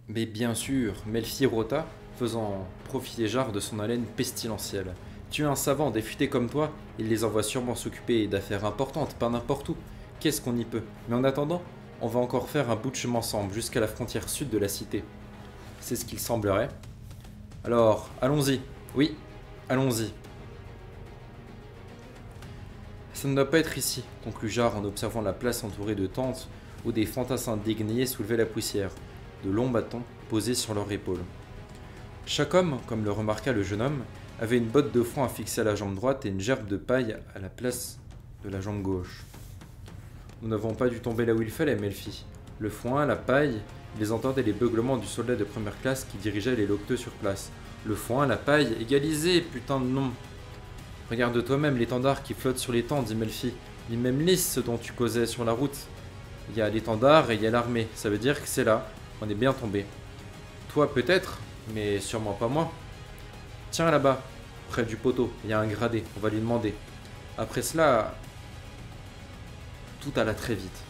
Mais bien sûr, Melfi rota, faisant profiter Jarre de son haleine pestilentielle. Tu es un savant défuté comme toi, il les envoie sûrement s'occuper d'affaires importantes, pas n'importe où. Qu'est-ce qu'on y peut? Mais en attendant, on va encore faire un bout de chemin ensemble, jusqu'à la frontière sud de la cité. C'est ce qu'il semblerait. Alors, allons-y. Oui, allons-y. Ça ne doit pas être ici, conclut Jarre en observant la place entourée de tentes où des fantassins déguenillés soulevaient la poussière, de longs bâtons posés sur leurs épaules. Chaque homme, comme le remarqua le jeune homme, avait une botte de foin affixée à la jambe droite et une gerbe de paille à la place de la jambe gauche. Nous n'avons pas dû tomber là où il fallait, Melfi. Le foin, la paille, ils entendaient les beuglements du soldat de première classe qui dirigeait les locteux sur place. Le foin, la paille, égalisés, putain de nom. Regarde toi-même l'étendard qui flotte sur les tents, dit Melfi. Ni même lisse ce dont tu causais sur la route. Il y a l'étendard et il y a l'armée, ça veut dire que c'est là. On est bien tombé. Toi peut-être, mais sûrement pas moi. Tiens là-bas, près du poteau, il y a un gradé, on va lui demander. Après cela, tout alla très vite.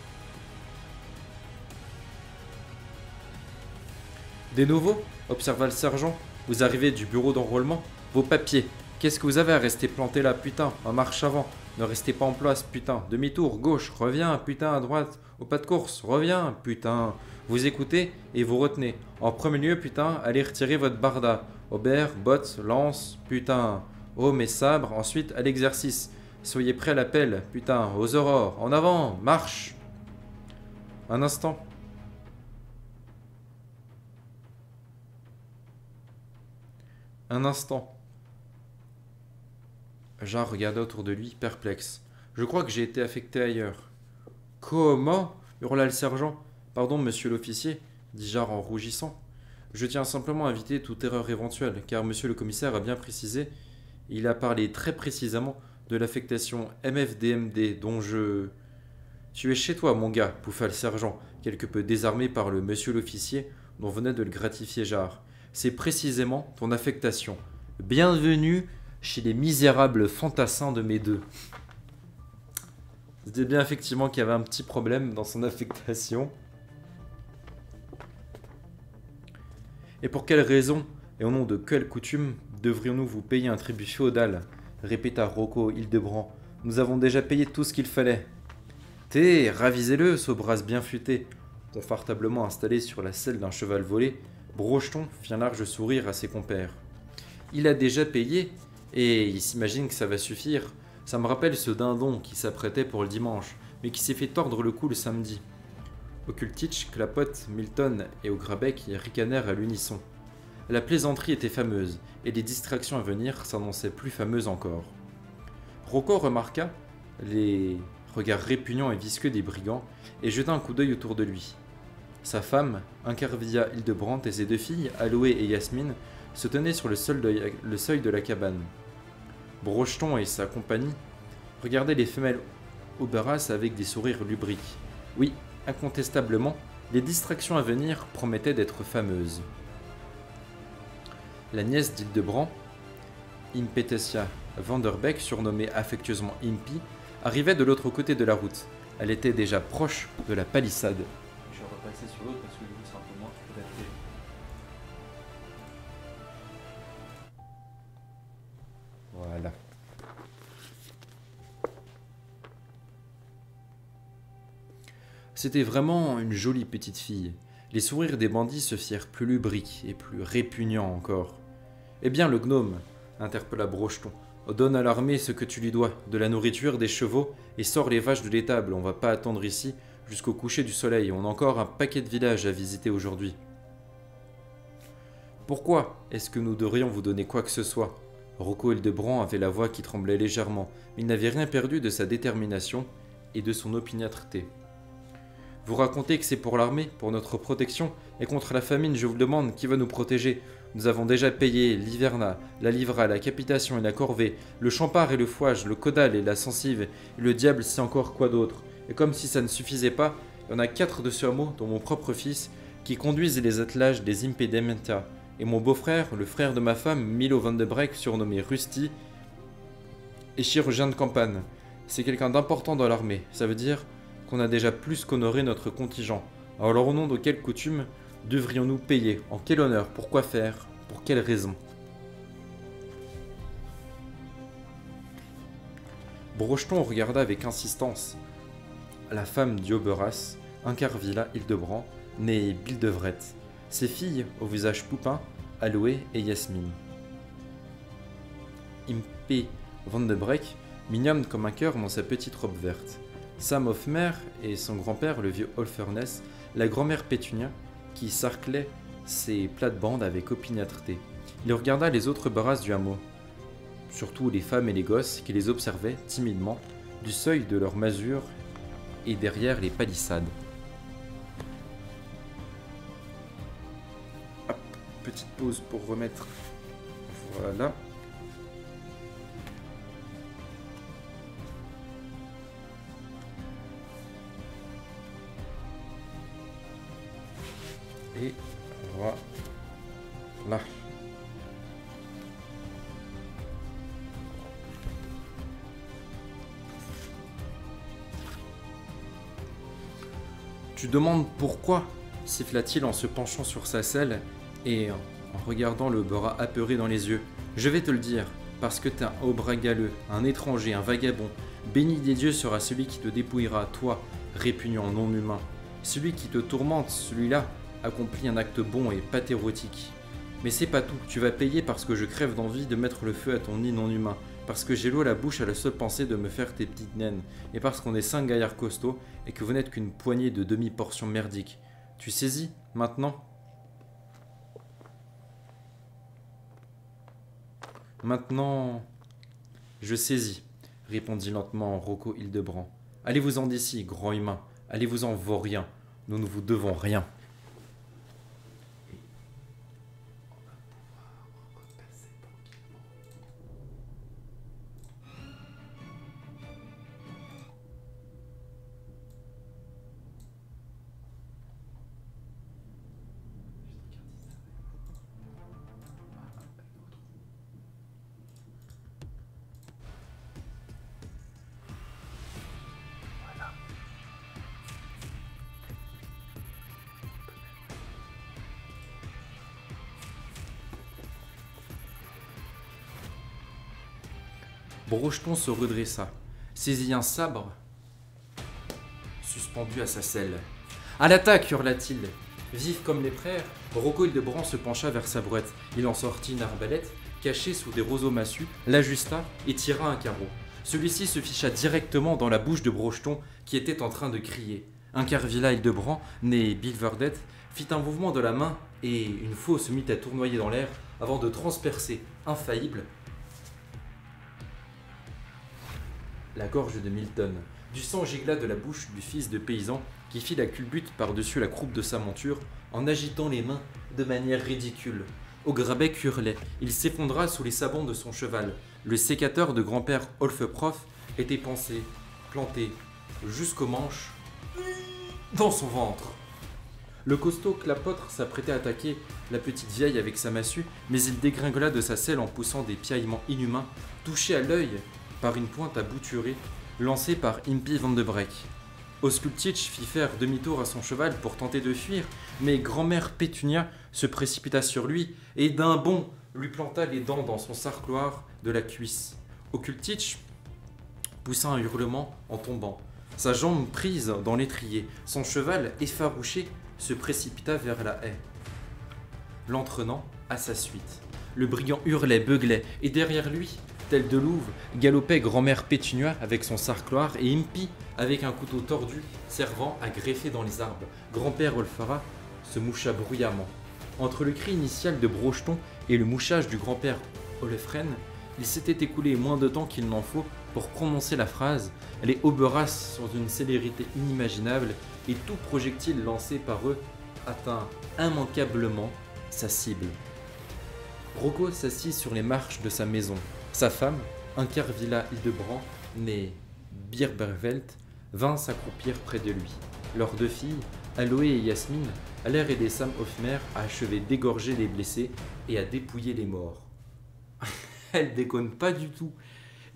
Des nouveaux, observa le sergent. Vous arrivez du bureau d'enrôlement. Vos papiers. Qu'est-ce que vous avez à rester planté là, putain? En marche avant. Ne restez pas en place, putain. Demi-tour, gauche, reviens, putain, à droite. Au pas de course, reviens, putain. Vous écoutez et vous retenez. En premier lieu, putain, allez retirer votre barda. Aubert, bottes, lance, putain. Oh, mes sabres, ensuite à l'exercice. Soyez prêts à l'appel, putain, aux aurores. En avant, marche. Un instant. Un instant. Jarre regarda autour de lui, perplexe. Je crois que j'ai été affecté ailleurs. Comment? Hurla le sergent. Pardon, monsieur l'officier, dit Jarre en rougissant. Je tiens simplement à éviter toute erreur éventuelle, car monsieur le commissaire a bien précisé, il a parlé très précisément de l'affectation MFDMD dont je... Tu es chez toi, mon gars, pouffa le sergent, quelque peu désarmé par le monsieur l'officier dont venait de le gratifier Jarre. C'est précisément ton affectation. Bienvenue chez les misérables fantassins de mes deux. C'était bien effectivement qu'il y avait un petit problème dans son affectation. Et pour quelle raison, et au nom de quelle coutume, devrions-nous vous payer un tribut féodal? Répéta Rocco Hildebrand. Nous avons déjà payé tout ce qu'il fallait. Ravisez-le, Sobras bien futé. Confortablement installé sur la selle d'un cheval volé, Brocheton fit un large sourire à ses compères. Il a déjà payé, et il s'imagine que ça va suffire. Ça me rappelle ce dindon qui s'apprêtait pour le dimanche, mais qui s'est fait tordre le cou le samedi. Occultitch, Clapotte, Milton et Augrabec ricanèrent à l'unisson. La plaisanterie était fameuse, et les distractions à venir s'annonçaient plus fameuses encore. Rocco remarqua les regards répugnants et visqueux des brigands, et jeta un coup d'œil autour de lui. Sa femme, Incarvia Hildebrandt et ses deux filles, Aloé et Yasmine, se tenaient sur le seuil de la cabane. Brocheton et sa compagnie regardaient les femelles Auberas avec des sourires lubriques. Oui, incontestablement, les distractions à venir promettaient d'être fameuses. La nièce d'Hildebrand, Impetetia Vanderbeck, surnommée affectueusement Impy, arrivait de l'autre côté de la route. Elle était déjà proche de la palissade. Je vais repasser sur l'autre parce que du coup c'est un peu moins adapté. Voilà. C'était vraiment une jolie petite fille. Les sourires des bandits se firent plus lubriques et plus répugnants encore. Eh bien, le gnome, interpella Brocheton, donne à l'armée ce que tu lui dois, de la nourriture, des chevaux, et sors les vaches de l'étable. On va pas attendre ici jusqu'au coucher du soleil. On a encore un paquet de villages à visiter aujourd'hui. Pourquoi est-ce que nous devrions vous donner quoi que ce soit? Rocco Hildebrandt avait la voix qui tremblait légèrement, mais il n'avait rien perdu de sa détermination et de son opiniâtreté. Vous racontez que c'est pour l'armée, pour notre protection, et contre la famine, je vous demande qui va nous protéger. Nous avons déjà payé l'Hiverna, la Livra, la Capitation et la Corvée, le Champard et le Fouage, le Caudal et la Sensive, et le diable sait encore quoi d'autre. Et comme si ça ne suffisait pas, il y en a 4 de ce hameau, dont mon propre fils, qui conduisent les attelages des Impedimenta, et mon beau-frère, le frère de ma femme, Milo van de Breck, surnommé Rusty, est chirurgien de campagne. C'est quelqu'un d'important dans l'armée, ça veut dire qu'on a déjà plus qu'honoré notre contingent. Alors au nom de quelle coutume devrions-nous payer? En quel honneur? Pour quoi faire? Pour quelle raison? Brocheton regarda avec insistance la femme d'Ioberas, Incarvilla Hildebrandt, née Bildevret, ses filles au visage poupin, Aloé et Yasmine. Impé van de Breck, mignonne comme un cœur dans sa petite robe verte. Sam Hofmer et son grand-père, le vieux Holferness, la grand-mère Pétunia, qui sarclait ses plates-bandes avec opiniâtreté. Il regarda les autres barrasses du hameau, surtout les femmes et les gosses qui les observaient timidement du seuil de leur masure et derrière les palissades. Hop, petite pause pour remettre. Voilà. Et voilà. Tu demandes pourquoi, siffla-t-il en se penchant sur sa selle et en regardant le bras apeuré dans les yeux. Je vais te le dire, parce que t'es un haut bras galeux, un étranger, un vagabond. Béni des dieux sera celui qui te dépouillera, toi, répugnant non humain. Celui qui te tourmente, celui-là, accomplit un acte bon et pathérotique. Mais c'est pas tout, tu vas payer parce que je crève d'envie de mettre le feu à ton nid non humain, parce que j'ai l'eau à la bouche à la seule pensée de me faire tes petites naines, et parce qu'on est 5 gaillards costauds et que vous n'êtes qu'une poignée de demi-portions merdiques. Tu saisis, maintenant? Maintenant, je saisis, répondit lentement Rocco Hildebrandt. Allez-vous-en d'ici, grand humain, allez-vous-en vaurien, nous ne vous devons rien. Brocheton se redressa, saisit un sabre suspendu à sa selle. « À l'attaque !» hurla-t-il. Vif comme les frères, Rocco Hildebrandt se pencha vers sa brouette. Il en sortit une arbalète, cachée sous des roseaux massus, l'ajusta et tira un carreau. Celui-ci se ficha directement dans la bouche de Brocheton, qui était en train de crier. Incarvilla Hildebrandt, né Bilverdet, fit un mouvement de la main et une faux se mit à tournoyer dans l'air avant de transpercer, infaillible, la gorge de Milton. Du sang gigla de la bouche du fils de paysan qui fit la culbute par-dessus la croupe de sa monture en agitant les mains de manière ridicule. Au Grabec hurlait, il s'effondra sous les sabots de son cheval. Le sécateur de grand-père Olfeprof était planté jusqu'au manche dans son ventre. Le costaud clapotre s'apprêtait à attaquer la petite vieille avec sa massue, mais il dégringola de sa selle en poussant des piaillements inhumains, touché à l'œil par une pointe à bouturer lancée par Impie Van de Breck. Oscultitch fit faire demi-tour à son cheval pour tenter de fuir, mais grand-mère Pétunia se précipita sur lui et d'un bond lui planta les dents dans son sarcloir de la cuisse. Oscultitch poussa un hurlement en tombant. Sa jambe prise dans l'étrier, son cheval effarouché se précipita vers la haie, l'entraînant à sa suite. Le brigand hurlait, beuglait, et derrière lui, tel de louve, galopait grand-mère Pétunia avec son sarcloir et Impie avec un couteau tordu servant à greffer dans les arbres. Grand-père Olfara se moucha bruyamment. Entre le cri initial de Brocheton et le mouchage du grand-père Olefren, il s'était écoulé moins de temps qu'il n'en faut pour prononcer la phrase. Les Auberas sont d'une célérité inimaginable et tout projectile lancé par eux atteint immanquablement sa cible. Rocco s'assit sur les marches de sa maison. Sa femme, Incarvilla Hildebrand, née Birbervelt, vint s'accroupir près de lui. Leurs deux filles, Aloé et Yasmine, allèrent aider Sam Hofmer à achever d'égorger les blessés et à dépouiller les morts. Elle déconne pas du tout.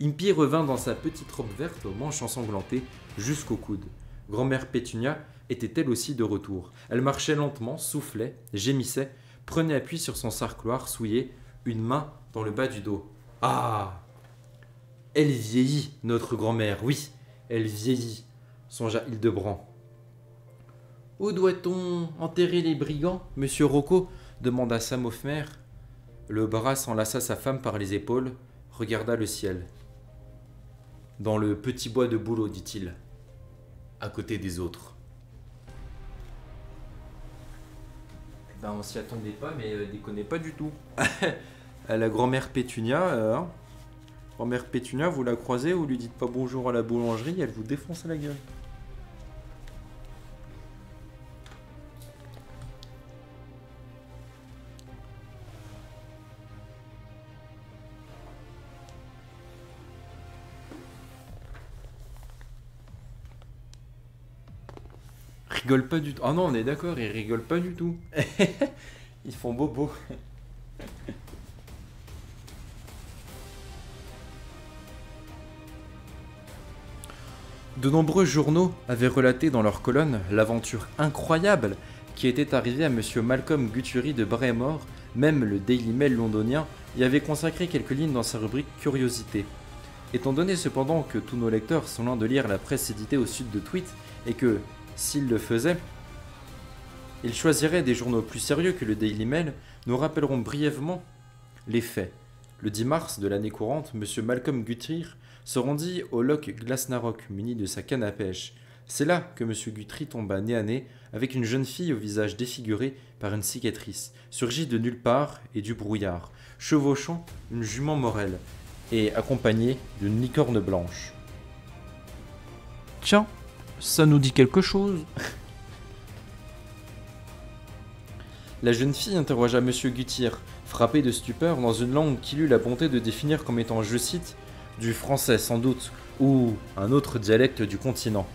Impie revint dans sa petite robe verte aux manches ensanglantées jusqu'au coude. Grand-mère Pétunia était elle aussi de retour. Elle marchait lentement, soufflait, gémissait, prenait appui sur son sarcloir souillé, une main dans le bas du dos. Ah! Elle vieillit, notre grand-mère, oui, elle vieillit, songea Hildebrand. Où doit-on enterrer les brigands, monsieur Rocco demanda Sam Hofmer. Le bras s'enlaça sa femme par les épaules, regarda le ciel. Dans le petit bois de bouleau, dit-il, à côté des autres. Ben, on s'y attendait pas, mais déconnez pas du tout. La grand-mère Pétunia, grand-mère Pétunia, vous la croisez, vous lui dites pas bonjour à la boulangerie, elle vous défonce la gueule. Rigole pas du tout. Ah non, on est d'accord, ils rigolent pas du tout. Ils font bobo. De nombreux journaux avaient relaté dans leurs colonnes l'aventure incroyable qui était arrivée à monsieur Malcolm Guthrie de Braemore. Même le Daily Mail londonien y avait consacré quelques lignes dans sa rubrique Curiosité. Étant donné cependant que tous nos lecteurs sont loin de lire la presse éditée au sud de Tweed et que, s'ils le faisaient, ils choisiraient des journaux plus sérieux que le Daily Mail, nous rappellerons brièvement les faits. Le 10 mars de l'année courante, M. Malcolm Guthrie se rendit au loch Glasnarroch muni de sa canne à pêche. C'est là que M. Guthrie tomba nez à nez avec une jeune fille au visage défiguré par une cicatrice, surgie de nulle part et du brouillard, chevauchant une jument morelle et accompagnée d'une licorne blanche. Tiens, ça nous dit quelque chose. La jeune fille interrogea M. Guthrie, frappé de stupeur dans une langue qu'il eut la bonté de définir comme étant, je cite, du français sans doute, ou un autre dialecte du continent.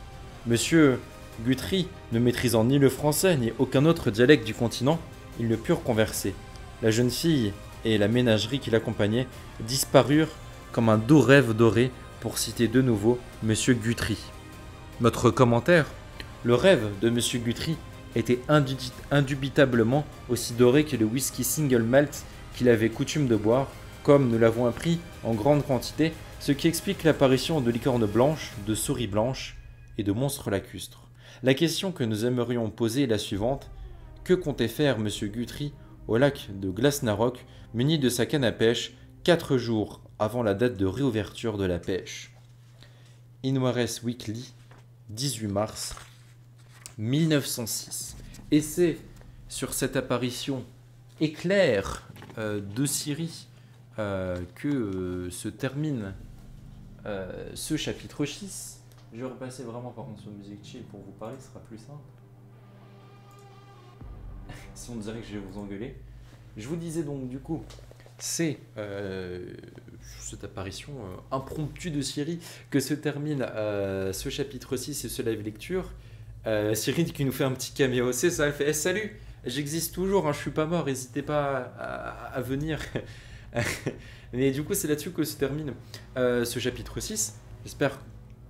Monsieur Guthrie, ne maîtrisant ni le français ni aucun autre dialecte du continent, ils ne purent converser. La jeune fille et la ménagerie qui l'accompagnait disparurent comme un doux rêve doré, pour citer de nouveau Monsieur Guthrie. Notre commentaire, le rêve de Monsieur Guthrie était indubitablement aussi doré que le whisky single malt qu'il avait coutume de boire, comme nous l'avons appris en grande quantité, ce qui explique l'apparition de licornes blanches, de souris blanches et de monstres lacustres. La question que nous aimerions poser est la suivante. Que comptait faire M. Guthrie au lac de Glasnarroch, muni de sa canne à pêche, 4 jours avant la date de réouverture de la pêche? Inwares Weekly, 18 mars 1906. Et c'est sur cette apparition éclair de Syrie que se termine ce chapitre 6. Je vais repasser vraiment par contre sur musique chill pour vous parler, ce sera plus simple. Si on dirait que je vais vous engueuler. Je vous disais donc du coup, c'est cette apparition impromptue de Syrie que se termine ce chapitre 6 et ce live lecture. Cyril qui nous fait un petit caméo, c'est ça, elle fait salut, j'existe toujours, hein, je suis pas mort, n'hésitez pas à venir. Mais du coup, c'est là-dessus que se termine ce chapitre 6. J'espère,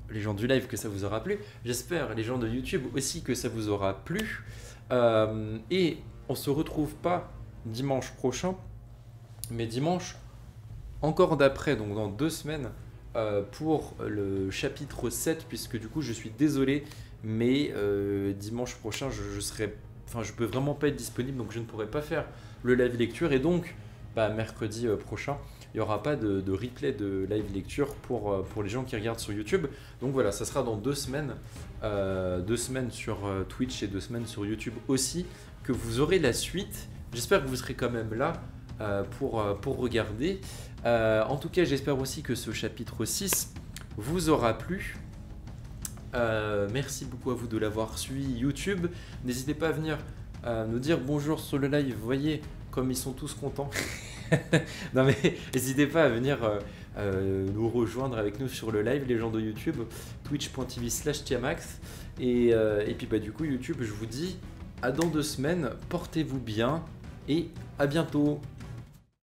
les gens du live, que ça vous aura plu. J'espère, les gens de YouTube aussi, que ça vous aura plu. Et on se retrouve pas dimanche prochain, mais dimanche encore d'après, donc dans 2 semaines, pour le chapitre 7, puisque du coup, je suis désolé, mais dimanche prochain, je peux vraiment pas être disponible, donc je ne pourrai pas faire le live lecture. Et donc, mercredi prochain, il n'y aura pas de replay de live lecture pour les gens qui regardent sur YouTube. Donc voilà, ça sera dans 2 semaines, 2 semaines sur Twitch et 2 semaines sur YouTube aussi, que vous aurez la suite. J'espère que vous serez quand même là pour regarder. En tout cas, j'espère aussi que ce chapitre 6 vous aura plu. Merci beaucoup à vous de l'avoir suivi YouTube. N'hésitez pas à venir nous dire bonjour sur le live. Vous voyez comme ils sont tous contents. Non mais n'hésitez pas à venir nous rejoindre avec nous sur le live, les gens de YouTube, twitch.tv/tiamax. Et puis du coup YouTube, je vous dis à dans 2 semaines, portez-vous bien et à bientôt.